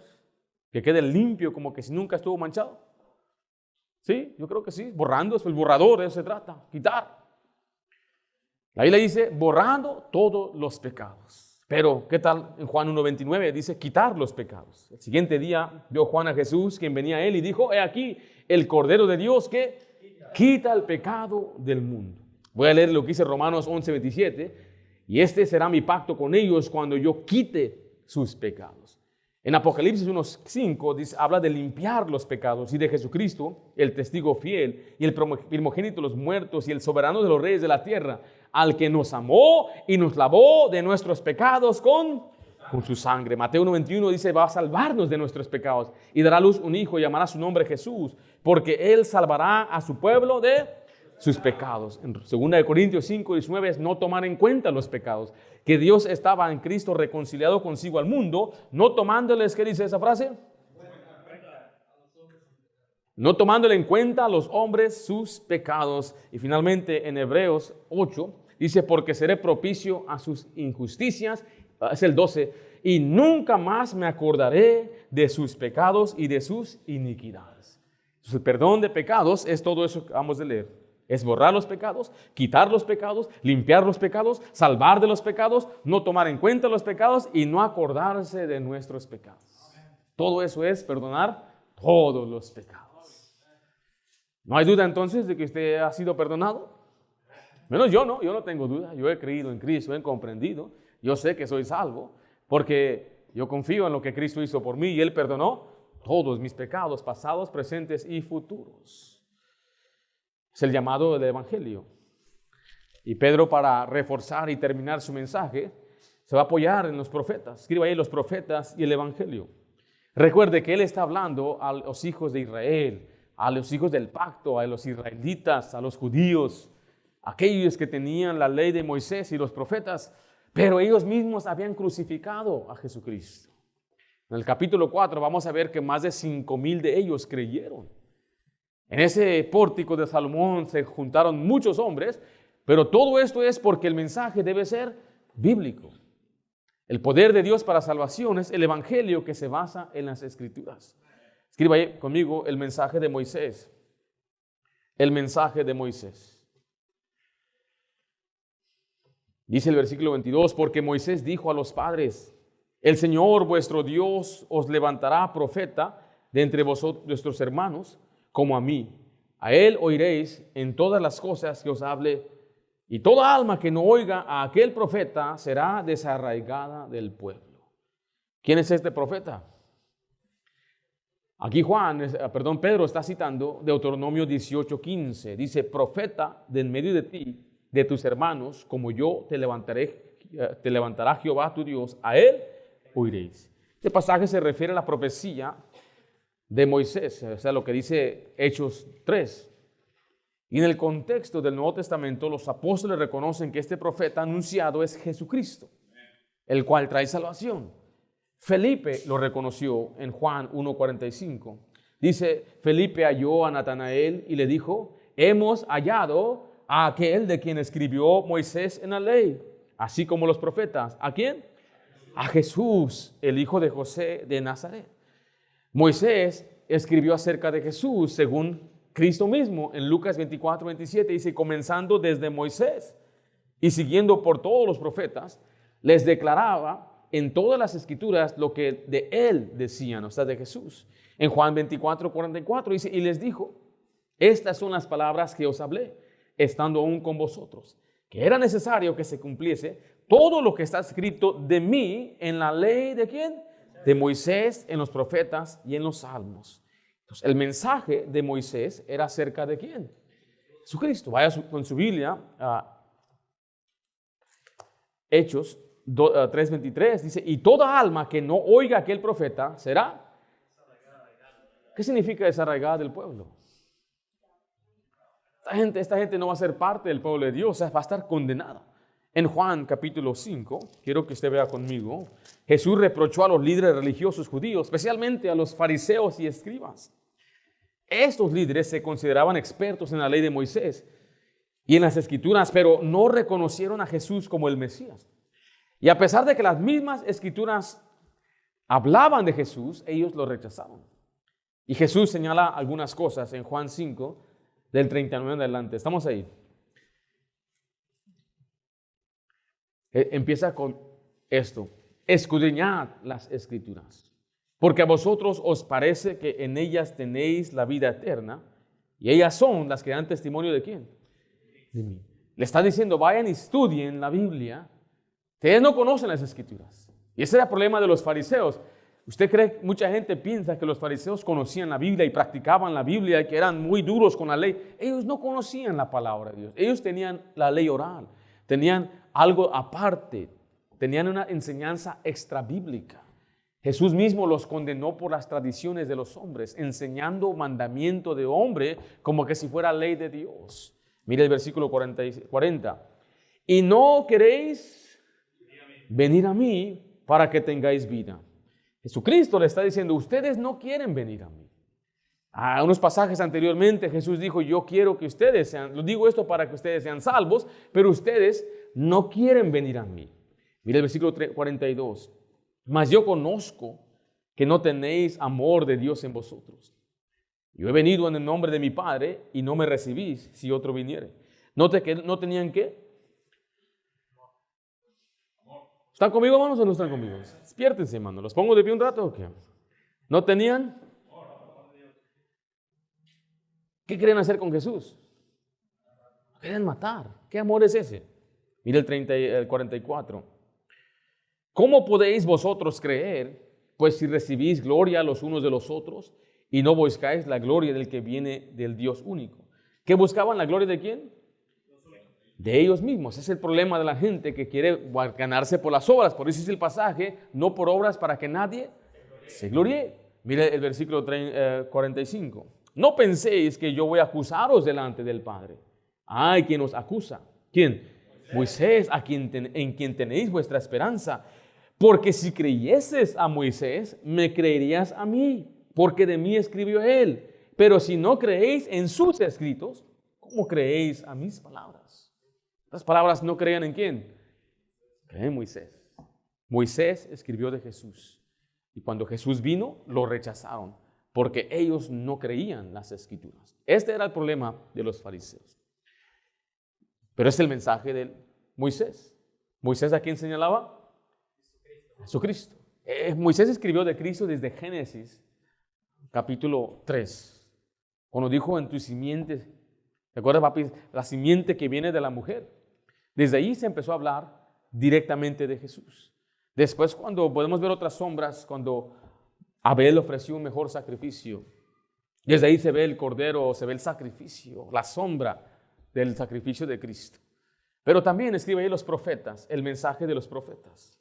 Que quede limpio, como que si nunca estuvo manchado. Sí, yo creo que sí. Borrando, es el borrador, de eso se trata, quitar. La Biblia dice, borrando todos los pecados. Pero, ¿qué tal en Juan 1:29? Dice, quitar los pecados. El siguiente día vio Juan a Jesús, quien venía a él, y dijo, he aquí, el Cordero de Dios que quita el pecado del mundo. Voy a leer lo que dice Romanos 11:27. Y este será mi pacto con ellos cuando yo quite sus pecados. En Apocalipsis 1:5 habla de limpiar los pecados y de Jesucristo, el testigo fiel y el primogénito de los muertos y el soberano de los reyes de la tierra, al que nos amó y nos lavó de nuestros pecados con su sangre. Mateo 1:21 dice, va a salvarnos de nuestros pecados y dará a luz un hijo y llamará su nombre Jesús, porque él salvará a su pueblo de sus pecados. En 2 Corintios 5:19 es no tomar en cuenta los pecados, que Dios estaba en Cristo reconciliado consigo al mundo, no tomándoles, ¿qué dice esa frase? No tomándole en cuenta a los hombres sus pecados. Y finalmente en Hebreos 8 dice, porque seré propicio a sus injusticias, es el 12, y nunca más me acordaré de sus pecados y de sus iniquidades. Entonces, el perdón de pecados es todo eso que vamos a leer. Es borrar los pecados, quitar los pecados, limpiar los pecados, salvar de los pecados, no tomar en cuenta los pecados y no acordarse de nuestros pecados. Todo eso es perdonar todos los pecados. ¿No hay duda entonces de que usted ha sido perdonado? Menos yo no tengo duda. Yo he creído en Cristo, he comprendido. Yo sé que soy salvo porque yo confío en lo que Cristo hizo por mí y Él perdonó todos mis pecados, pasados, presentes y futuros. Es el llamado del Evangelio. Y Pedro, para reforzar y terminar su mensaje, se va a apoyar en los profetas. Escriba ahí los profetas y el Evangelio. Recuerde que él está hablando a los hijos de Israel, a los hijos del pacto, a los israelitas, a los judíos, aquellos que tenían la ley de Moisés y los profetas, pero ellos mismos habían crucificado a Jesucristo. En el capítulo 4 vamos a ver que más de 5,000 de ellos creyeron. En ese pórtico de Salomón se juntaron muchos hombres, pero todo esto es porque el mensaje debe ser bíblico. El poder de Dios para salvación es el Evangelio que se basa en las Escrituras. Escriba ahí conmigo el mensaje de Moisés. El mensaje de Moisés. Dice el versículo 22, porque Moisés dijo a los padres, el Señor vuestro Dios os levantará profeta de entre vosotros, vuestros hermanos, como a mí. A él oiréis en todas las cosas que os hable, y toda alma que no oiga a aquel profeta será desarraigada del pueblo. ¿Quién es este profeta? Aquí Pedro está citando Deuteronomio 18:15. Dice, profeta de en medio de ti, de tus hermanos, como yo te levantará Jehová tu Dios, a él oiréis. Este pasaje se refiere a la profecía de Moisés, o sea, lo que dice Hechos 3. Y en el contexto del Nuevo Testamento, los apóstoles reconocen que este profeta anunciado es Jesucristo, el cual trae salvación. Felipe lo reconoció en Juan 1:45. Dice, Felipe halló a Natanael y le dijo, hemos hallado a aquel de quien escribió Moisés en la ley, así como los profetas. ¿A quién? A Jesús, el hijo de José de Nazaret. Moisés escribió acerca de Jesús según Cristo mismo en Lucas 24:27. Dice, comenzando desde Moisés y siguiendo por todos los profetas, les declaraba en todas las escrituras lo que de él decían, o sea, de Jesús. En Juan 24:44 dice, y les dijo, estas son las palabras que os hablé, estando aún con vosotros, que era necesario que se cumpliese todo lo que está escrito de mí en la ley ¿de quién? De Moisés, en los profetas y en los salmos. Entonces, el mensaje de Moisés era acerca de quién? Jesucristo. Vaya con su Biblia a Hechos 3:23, dice, y toda alma que no oiga a aquel profeta será. ¿Qué significa desarraigada del pueblo? Esta gente no va a ser parte del pueblo de Dios, o sea, va a estar condenada. En Juan capítulo 5, quiero que usted vea conmigo, Jesús reprochó a los líderes religiosos judíos, especialmente a los fariseos y escribas. Estos líderes se consideraban expertos en la ley de Moisés y en las escrituras, pero no reconocieron a Jesús como el Mesías. Y a pesar de que las mismas escrituras hablaban de Jesús, ellos lo rechazaron. Y Jesús señala algunas cosas en Juan 5, del 39 en adelante. Estamos ahí. Empieza con esto. Escudriñad las escrituras, porque a vosotros os parece que en ellas tenéis la vida eterna, y ellas son las que dan testimonio ¿de quién? De mí. Le está diciendo, vayan y estudien la Biblia. Ustedes no conocen las escrituras. Y ese era el problema de los fariseos. Usted cree, mucha gente piensa que los fariseos conocían la Biblia y practicaban la Biblia y que eran muy duros con la ley. Ellos no conocían la palabra de Dios. Ellos tenían la ley oral, tenían algo aparte, tenían una enseñanza extrabíblica. Jesús mismo los condenó por las tradiciones de los hombres, enseñando mandamiento de hombre como que si fuera ley de Dios. Mire el versículo 40. Y no queréis venir a mí para que tengáis vida. Jesucristo le está diciendo, ustedes no quieren venir a mí. A unos pasajes anteriormente Jesús dijo, yo quiero que ustedes sean, lo digo esto para que ustedes sean salvos, pero ustedes no quieren venir a mí. Mira el versículo 42. Mas yo conozco que no tenéis amor de Dios en vosotros. Yo he venido en el nombre de mi Padre y no me recibís si otro viniere. Note que no tenían ¿qué? ¿Están conmigo, hermanos, o no están conmigo? Despiértense, hermanos. ¿Los pongo de pie un rato o qué? ¿No tenían? ¿Qué querían hacer con Jesús? Lo querían matar. ¿Qué amor es ese? Mira el 44. ¿Cómo podéis vosotros creer, pues si recibís gloria los unos de los otros y no buscáis la gloria del que viene del Dios único? ¿Qué buscaban? ¿La gloria de quién? De ellos mismos. Es el problema de la gente que quiere ganarse por las obras. Por eso es el pasaje, no por obras para que nadie se gloríe. Mire el versículo 45. No penséis que yo voy a acusaros delante del Padre. Hay quien os acusa. ¿Quién? Moisés, en quien tenéis vuestra esperanza. Porque si creyeses a Moisés, me creerías a mí, porque de mí escribió él. Pero si no creéis en sus escritos, ¿cómo creéis a mis palabras? Las palabras no creían en quién. Creen en Moisés. Moisés escribió de Jesús. Y cuando Jesús vino, lo rechazaron, porque ellos no creían las escrituras. Este era el problema de los fariseos. Pero es el mensaje de Moisés. ¿Moisés a quién señalaba? Jesucristo. Moisés escribió de Cristo desde Génesis, capítulo 3. Cuando dijo en tu simiente, ¿te acuerdas, papi? La simiente que viene de la mujer. Desde ahí se empezó a hablar directamente de Jesús. Después, cuando podemos ver otras sombras, cuando Abel ofreció un mejor sacrificio, desde ahí se ve el cordero, se ve el sacrificio, la sombra del sacrificio de Cristo. Pero también escribe ahí los profetas, el mensaje de los profetas.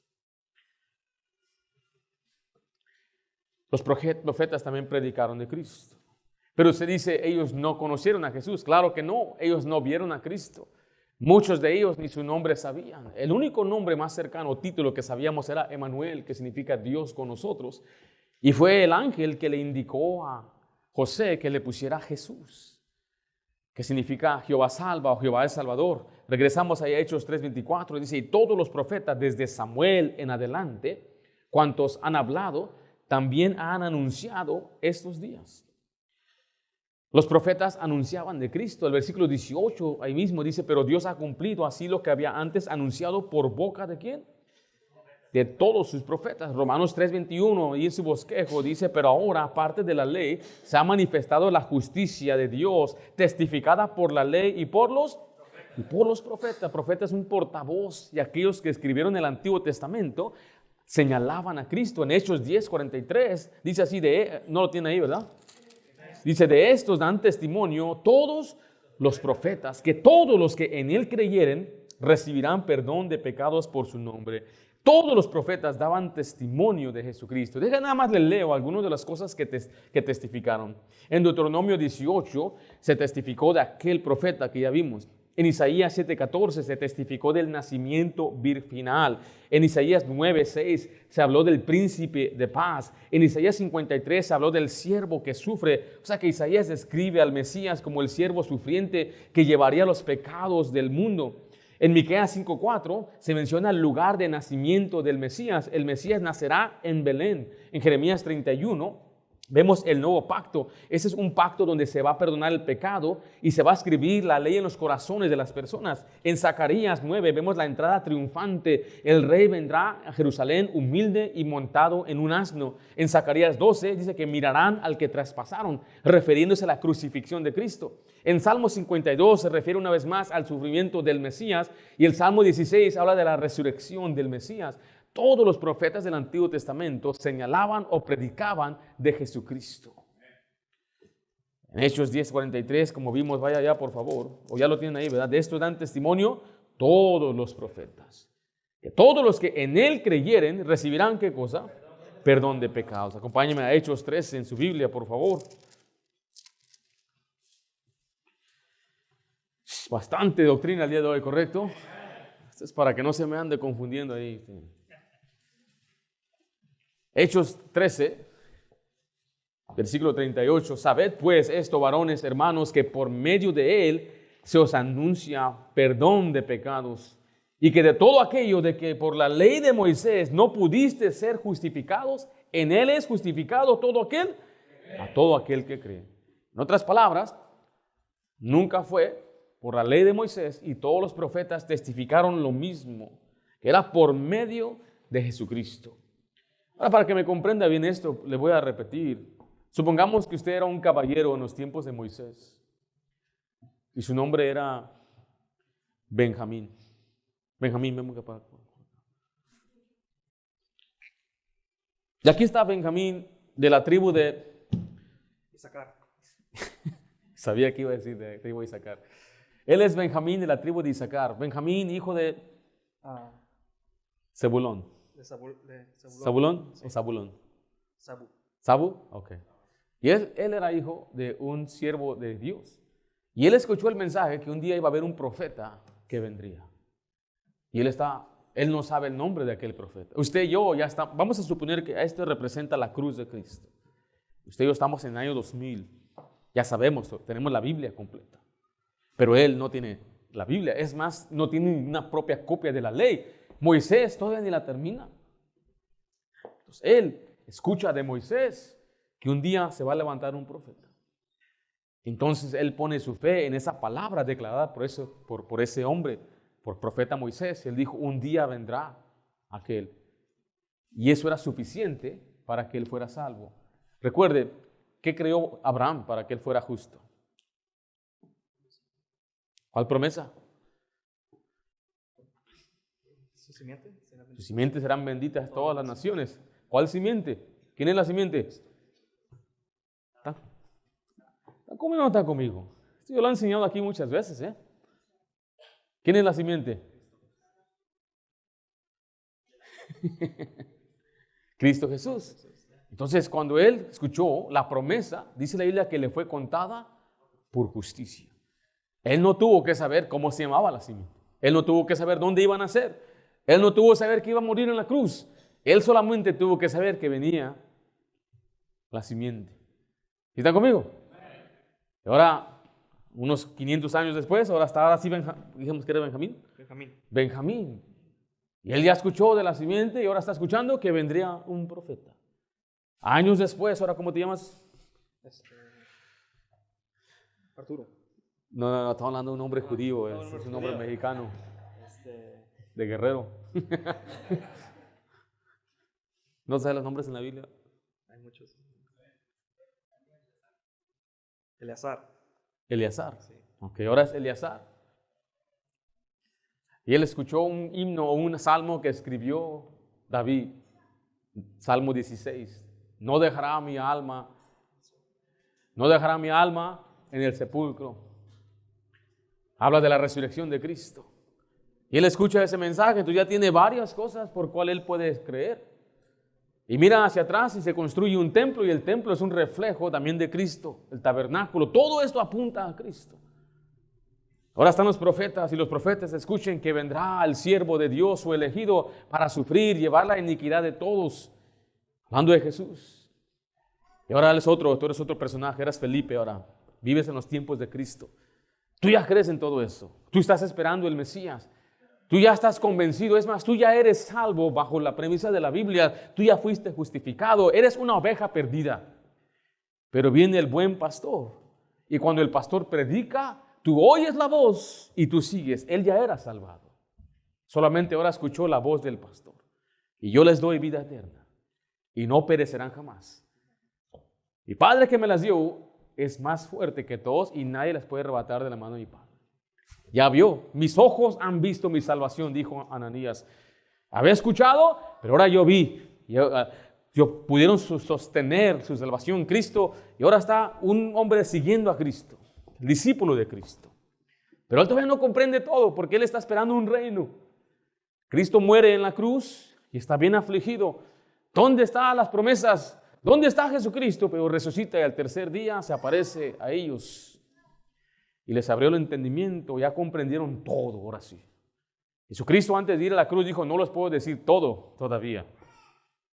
Los profetas también predicaron de Cristo. Pero se dice, ellos no conocieron a Jesús. Claro que no, ellos no vieron a Cristo. Muchos de ellos ni su nombre sabían. El único nombre más cercano o título que sabíamos era Emanuel, que significa Dios con nosotros. Y fue el ángel que le indicó a José que le pusiera Jesús, que significa Jehová salva o Jehová es Salvador. Regresamos a Hechos 3:24, dice, y todos los profetas desde Samuel en adelante, cuantos han hablado, también han anunciado estos días. Los profetas anunciaban de Cristo. El versículo 18 ahí mismo dice, pero Dios ha cumplido así lo que había antes anunciado por boca ¿de quién? De todos sus profetas. Romanos 3:21 y en su bosquejo dice, pero ahora aparte de la ley se ha manifestado la justicia de Dios testificada por la ley y por los profetas. Profeta es un portavoz y aquellos que escribieron el Antiguo Testamento señalaban a Cristo. En Hechos 10:43 dice así, no lo tiene ahí, ¿verdad? Dice, de estos dan testimonio todos los profetas, que todos los que en él creyeren recibirán perdón de pecados por su nombre. Todos los profetas daban testimonio de Jesucristo. Deja nada más le leo algunas de las cosas que testificaron. En Deuteronomio 18 se testificó de aquel profeta que ya vimos. En Isaías 7:14 se testificó del nacimiento virginal. En Isaías 9:6 se habló del príncipe de paz. En Isaías 53 se habló del siervo que sufre. O sea que Isaías describe al Mesías como el siervo sufriente que llevaría los pecados del mundo. En Miqueas 5:4 se menciona el lugar de nacimiento del Mesías. El Mesías nacerá en Belén. En Jeremías 31 vemos el nuevo pacto. Ese es un pacto donde se va a perdonar el pecado y se va a escribir la ley en los corazones de las personas. En Zacarías 9 vemos la entrada triunfante. El rey vendrá a Jerusalén humilde y montado en un asno. En Zacarías 12 dice que mirarán al que traspasaron, refiriéndose a la crucifixión de Cristo. En Salmo 52 se refiere una vez más al sufrimiento del Mesías y el Salmo 16 habla de la resurrección del Mesías. Todos los profetas del Antiguo Testamento señalaban o predicaban de Jesucristo. En Hechos 10:43, como vimos, vaya allá por favor, o ya lo tienen ahí, ¿verdad? De esto dan testimonio todos los profetas. Que todos los que en él creyeren recibirán, ¿qué cosa? Perdón de pecados. Acompáñenme a Hechos 13 en su Biblia, por favor. Bastante doctrina el día de hoy, ¿correcto? Esto es para que no se me ande confundiendo ahí. Hechos 13, versículo 38. Sabed pues esto, varones, hermanos, que por medio de él se os anuncia perdón de pecados, y que de todo aquello de que por la ley de Moisés no pudiste ser justificados, en él es justificado todo aquel, a todo aquel que cree. En otras palabras, nunca fue por la ley de Moisés, y todos los profetas testificaron lo mismo, que era por medio de Jesucristo. Ahora, para que me comprenda bien esto, le voy a repetir. Supongamos que usted era un caballero en los tiempos de Moisés y su nombre era Benjamín. Benjamín, ven acá. Y aquí está Benjamín de la tribu de Isaacar. Sabía que iba a decir de tribu de Isaacar. Él es Benjamín de la tribu de Isaacar. Benjamín, hijo de Zebulón. De Zabulón. ¿Zabulón Sí. o Zabulón? Sabu. ¿Sabu? Ok. Y él era hijo de un siervo de Dios. Y él escuchó el mensaje que un día iba a haber un profeta que vendría. Y él no sabe el nombre de aquel profeta. Usted y yo ya está, vamos a suponer que este representa la cruz de Cristo. Usted y yo estamos en el año 2000. Ya sabemos, tenemos la Biblia completa. Pero él no tiene la Biblia. Es más, no tiene una propia copia de la ley. Moisés todavía ni la termina. Entonces él escucha de Moisés que un día se va a levantar un profeta. Entonces él pone su fe en esa palabra declarada por ese hombre, por profeta Moisés. Él dijo, un día vendrá aquel. Y eso era suficiente para que él fuera salvo. Recuerde, ¿qué creó Abraham para que él fuera justo? ¿Cuál promesa? Sus simientes serán benditas todas las naciones. ¿Cuál simiente? ¿Quién es la simiente? ¿Está conmigo o no está conmigo? Esto yo lo he enseñado aquí muchas veces. ¿Quién es la simiente? Cristo Jesús. Entonces, cuando él escuchó la promesa, dice la Biblia que le fue contada por justicia. Él no tuvo que saber cómo se llamaba la simiente. Él no tuvo que saber dónde iban a nacer. Él no tuvo que saber que iba a morir en la cruz. Él solamente tuvo que saber que venía la simiente. ¿Y están conmigo? Y ahora, unos 500 años después, ahora sí dijimos que era Benjamín. Benjamín. Y él ya escuchó de la simiente y ahora está escuchando que vendría un profeta. Años después, ahora ¿cómo te llamas? Arturo. No, estamos hablando de un hombre judío, es un hombre mexicano, de Guerrero. ¿No sabes los nombres en la Biblia? Hay muchos. Eleazar. Eleazar. Sí. Ok, ahora es Eleazar. Y él escuchó un himno o un salmo que escribió David, Salmo 16. No dejará mi alma en el sepulcro. Habla de la resurrección de Cristo. Y él escucha ese mensaje, entonces ya tiene varias cosas por cual él puede creer. Y mira hacia atrás y se construye un templo, y el templo es un reflejo también de Cristo, el tabernáculo. Todo esto apunta a Cristo. Ahora están los profetas, y los profetas escuchen que vendrá el siervo de Dios, su elegido, para sufrir, llevar la iniquidad de todos. Hablando de Jesús. Y ahora tú eres otro personaje, eres Felipe ahora. Vives en los tiempos de Cristo. Tú ya crees en todo eso. Tú estás esperando el Mesías. Tú ya estás convencido. Es más, tú ya eres salvo bajo la premisa de la Biblia. Tú ya fuiste justificado. Eres una oveja perdida. Pero viene el buen pastor. Y cuando el pastor predica, tú oyes la voz y tú sigues. Él ya era salvado. Solamente ahora escuchó la voz del pastor. Y yo les doy vida eterna. Y no perecerán jamás. Mi Padre que me las dio es más fuerte que todos y nadie las puede arrebatar de la mano de mi Padre. Ya vio, mis ojos han visto mi salvación, dijo Ananías. Había escuchado, pero ahora yo vi. Yo pudieron sostener su salvación en Cristo y ahora está un hombre siguiendo a Cristo, el discípulo de Cristo. Pero él todavía no comprende todo porque él está esperando un reino. Cristo muere en la cruz y está bien afligido. ¿Dónde están las promesas? ¿Dónde está Jesucristo? Pero resucita y al tercer día se aparece a ellos y les abrió el entendimiento, ya comprendieron todo, ahora sí. Jesucristo antes de ir a la cruz dijo, no les puedo decir todo todavía.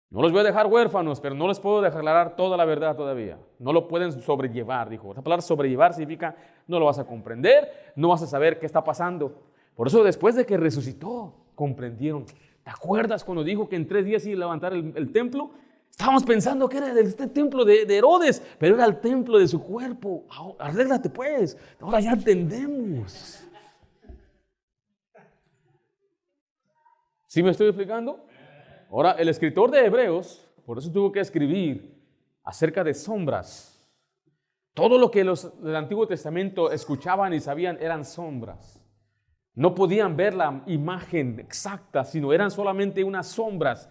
No los voy a dejar huérfanos, pero no les puedo declarar toda la verdad todavía. No lo pueden sobrellevar, dijo. Esa palabra sobrellevar significa no lo vas a comprender, no vas a saber qué está pasando. Por eso después de que resucitó, comprendieron. ¿Te acuerdas cuando dijo que en 3 días iba a levantar el templo? Estábamos pensando que era este templo de Herodes, pero era el templo de su cuerpo. Arréglate pues, ahora ya entendemos. ¿Sí me estoy explicando? Ahora, el escritor de Hebreos, Por eso tuvo que escribir acerca de sombras. Todo lo que los del Antiguo Testamento escuchaban y sabían eran sombras. No podían ver la imagen exacta, sino eran solamente unas sombras.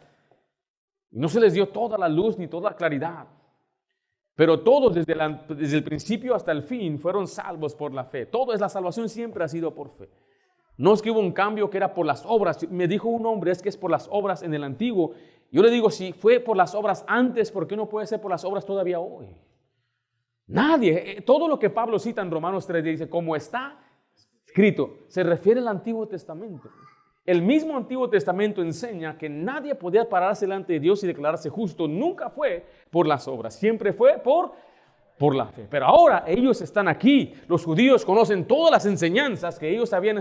No se les dio toda la luz ni toda la claridad. Pero todos, desde el principio hasta el fin, fueron salvos por la fe. Todo es la salvación, siempre ha sido por fe. No es que hubo un cambio que era por las obras. Me dijo un hombre, es que es por las obras en el Antiguo. Yo le digo, si fue por las obras antes, ¿por qué no puede ser por las obras todavía hoy? Nadie. Todo lo que Pablo cita en Romanos 3 dice, como está escrito, se refiere al Antiguo Testamento. El mismo Antiguo Testamento enseña que nadie podía pararse delante de Dios y declararse justo. Nunca fue por las obras, siempre fue por la fe. Pero ahora ellos están aquí. Los judíos conocen todas las enseñanzas que ellos habían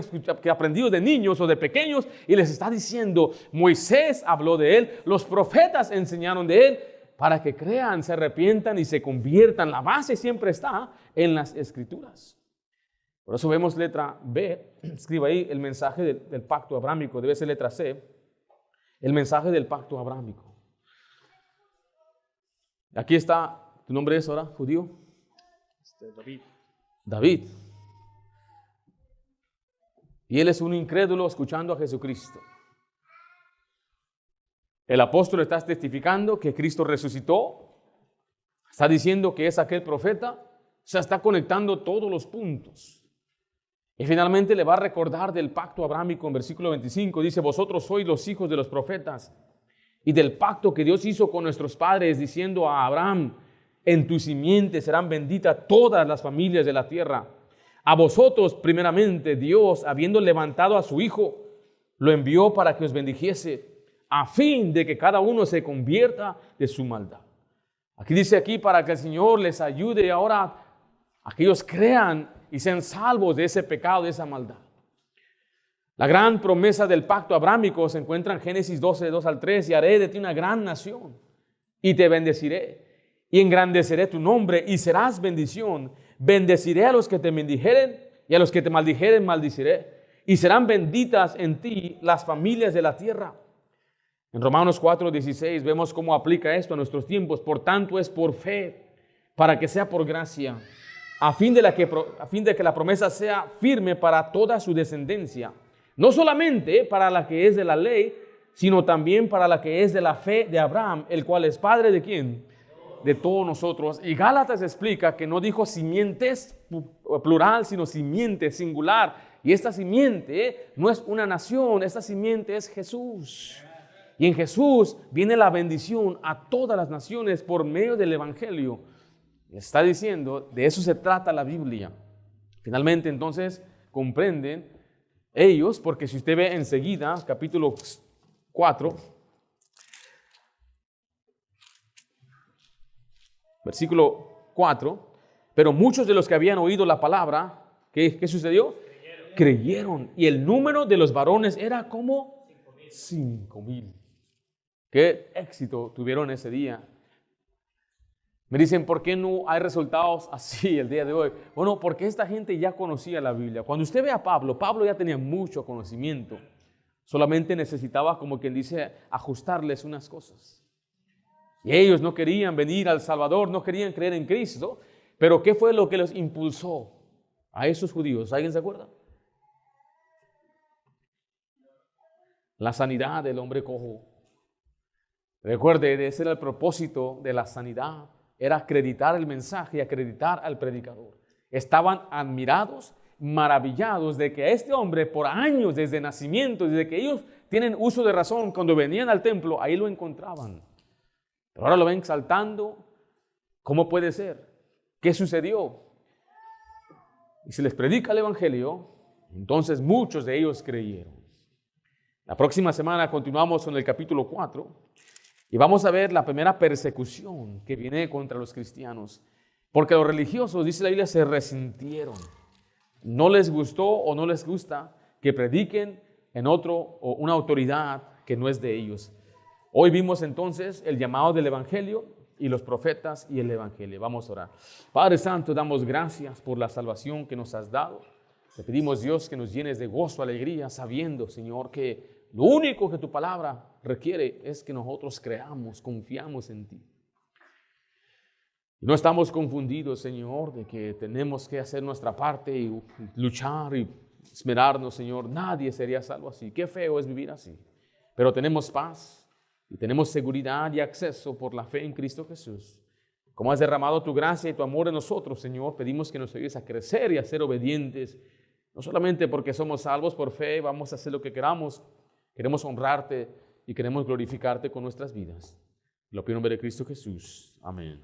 aprendido de niños o de pequeños y les está diciendo, Moisés habló de él, los profetas enseñaron de él, para que crean, se arrepientan y se conviertan. La base siempre está en las Escrituras. Por eso vemos letra B, escriba ahí el mensaje del pacto abrámico, debe ser letra C, el mensaje del pacto abrámico. Aquí está, ¿tu nombre es ahora, judío? David. David. Y él es un incrédulo escuchando a Jesucristo. El apóstol está testificando que Cristo resucitó, está diciendo que es aquel profeta, se está conectando todos los puntos. Y finalmente le va a recordar del pacto abrámico en versículo 25. Dice, vosotros sois los hijos de los profetas y del pacto que Dios hizo con nuestros padres, diciendo a Abraham, en tu simiente serán benditas todas las familias de la tierra. A vosotros, primeramente, Dios, habiendo levantado a su Hijo, lo envió para que os bendijese, a fin de que cada uno se convierta de su maldad. Aquí dice aquí, para que el Señor les ayude ahora a que ellos crean y sean salvos de ese pecado, de esa maldad. La gran promesa del pacto abrámico se encuentra en Génesis 12, 2 al 3, y haré de ti una gran nación, y te bendeciré, y engrandeceré tu nombre, y serás bendición. Bendeciré a los que te bendijeren, y a los que te maldijeren maldiciré, y serán benditas en ti las familias de la tierra. En Romanos 4, 16 vemos cómo aplica esto a nuestros tiempos. Por tanto es por fe, para que sea por gracia, a fin de que la promesa sea firme para toda su descendencia, no solamente para la que es de la ley, sino también para la que es de la fe de Abraham, el cual es padre de ¿quién? De todos nosotros. Y Gálatas explica que no dijo simientes plural, sino simiente singular. Y esta simiente no es una nación, esta simiente es Jesús. Y en Jesús viene la bendición a todas las naciones por medio del Evangelio. Está diciendo, de eso se trata la Biblia. Finalmente, entonces, comprenden ellos, porque si usted ve enseguida, capítulo 4, versículo 4, pero muchos de los que habían oído la palabra, ¿qué sucedió? Creyeron. Y el número de los varones era como 5,000. Qué éxito tuvieron ese día. Me dicen, ¿por qué no hay resultados así el día de hoy? Bueno, porque esta gente ya conocía la Biblia. Cuando usted ve a Pablo, Pablo ya tenía mucho conocimiento. Solamente necesitaba, como quien dice, ajustarles unas cosas. Y ellos no querían venir al Salvador, no querían creer en Cristo. Pero ¿qué fue lo que los impulsó a esos judíos? ¿Alguien se acuerda? La sanidad del hombre cojo. Recuerde, ese era el propósito de la sanidad. Era acreditar el mensaje y acreditar al predicador. Estaban admirados, maravillados de que este hombre por años, desde nacimiento, desde que ellos tienen uso de razón, cuando venían al templo, ahí lo encontraban. Pero ahora lo ven saltando. ¿Cómo puede ser? ¿Qué sucedió? Y se les predica el Evangelio, entonces muchos de ellos creyeron. La próxima semana continuamos con el capítulo 4. Y vamos a ver la primera persecución que viene contra los cristianos. Porque los religiosos, dice la Biblia, se resintieron. No les gustó o no les gusta que prediquen en otro o una autoridad que no es de ellos. Hoy vimos entonces el llamado del Evangelio y los profetas y el Evangelio. Vamos a orar. Padre Santo, damos gracias por la salvación que nos has dado. Te pedimos, Dios, que nos llenes de gozo, alegría, sabiendo, Señor, que lo único que tu palabra requiere es que nosotros creamos, confiamos en ti. No estamos confundidos, Señor, de que tenemos que hacer nuestra parte y luchar y esmerarnos, Señor. Nadie sería salvo así. Qué feo es vivir así. Pero tenemos paz y tenemos seguridad y acceso por la fe en Cristo Jesús. Como has derramado tu gracia y tu amor en nosotros, Señor, pedimos que nos ayudes a crecer y a ser obedientes. No solamente porque somos salvos por fe, vamos a hacer lo que queramos. Queremos honrarte y queremos glorificarte con nuestras vidas. Lo pido en nombre de Cristo Jesús. Amén.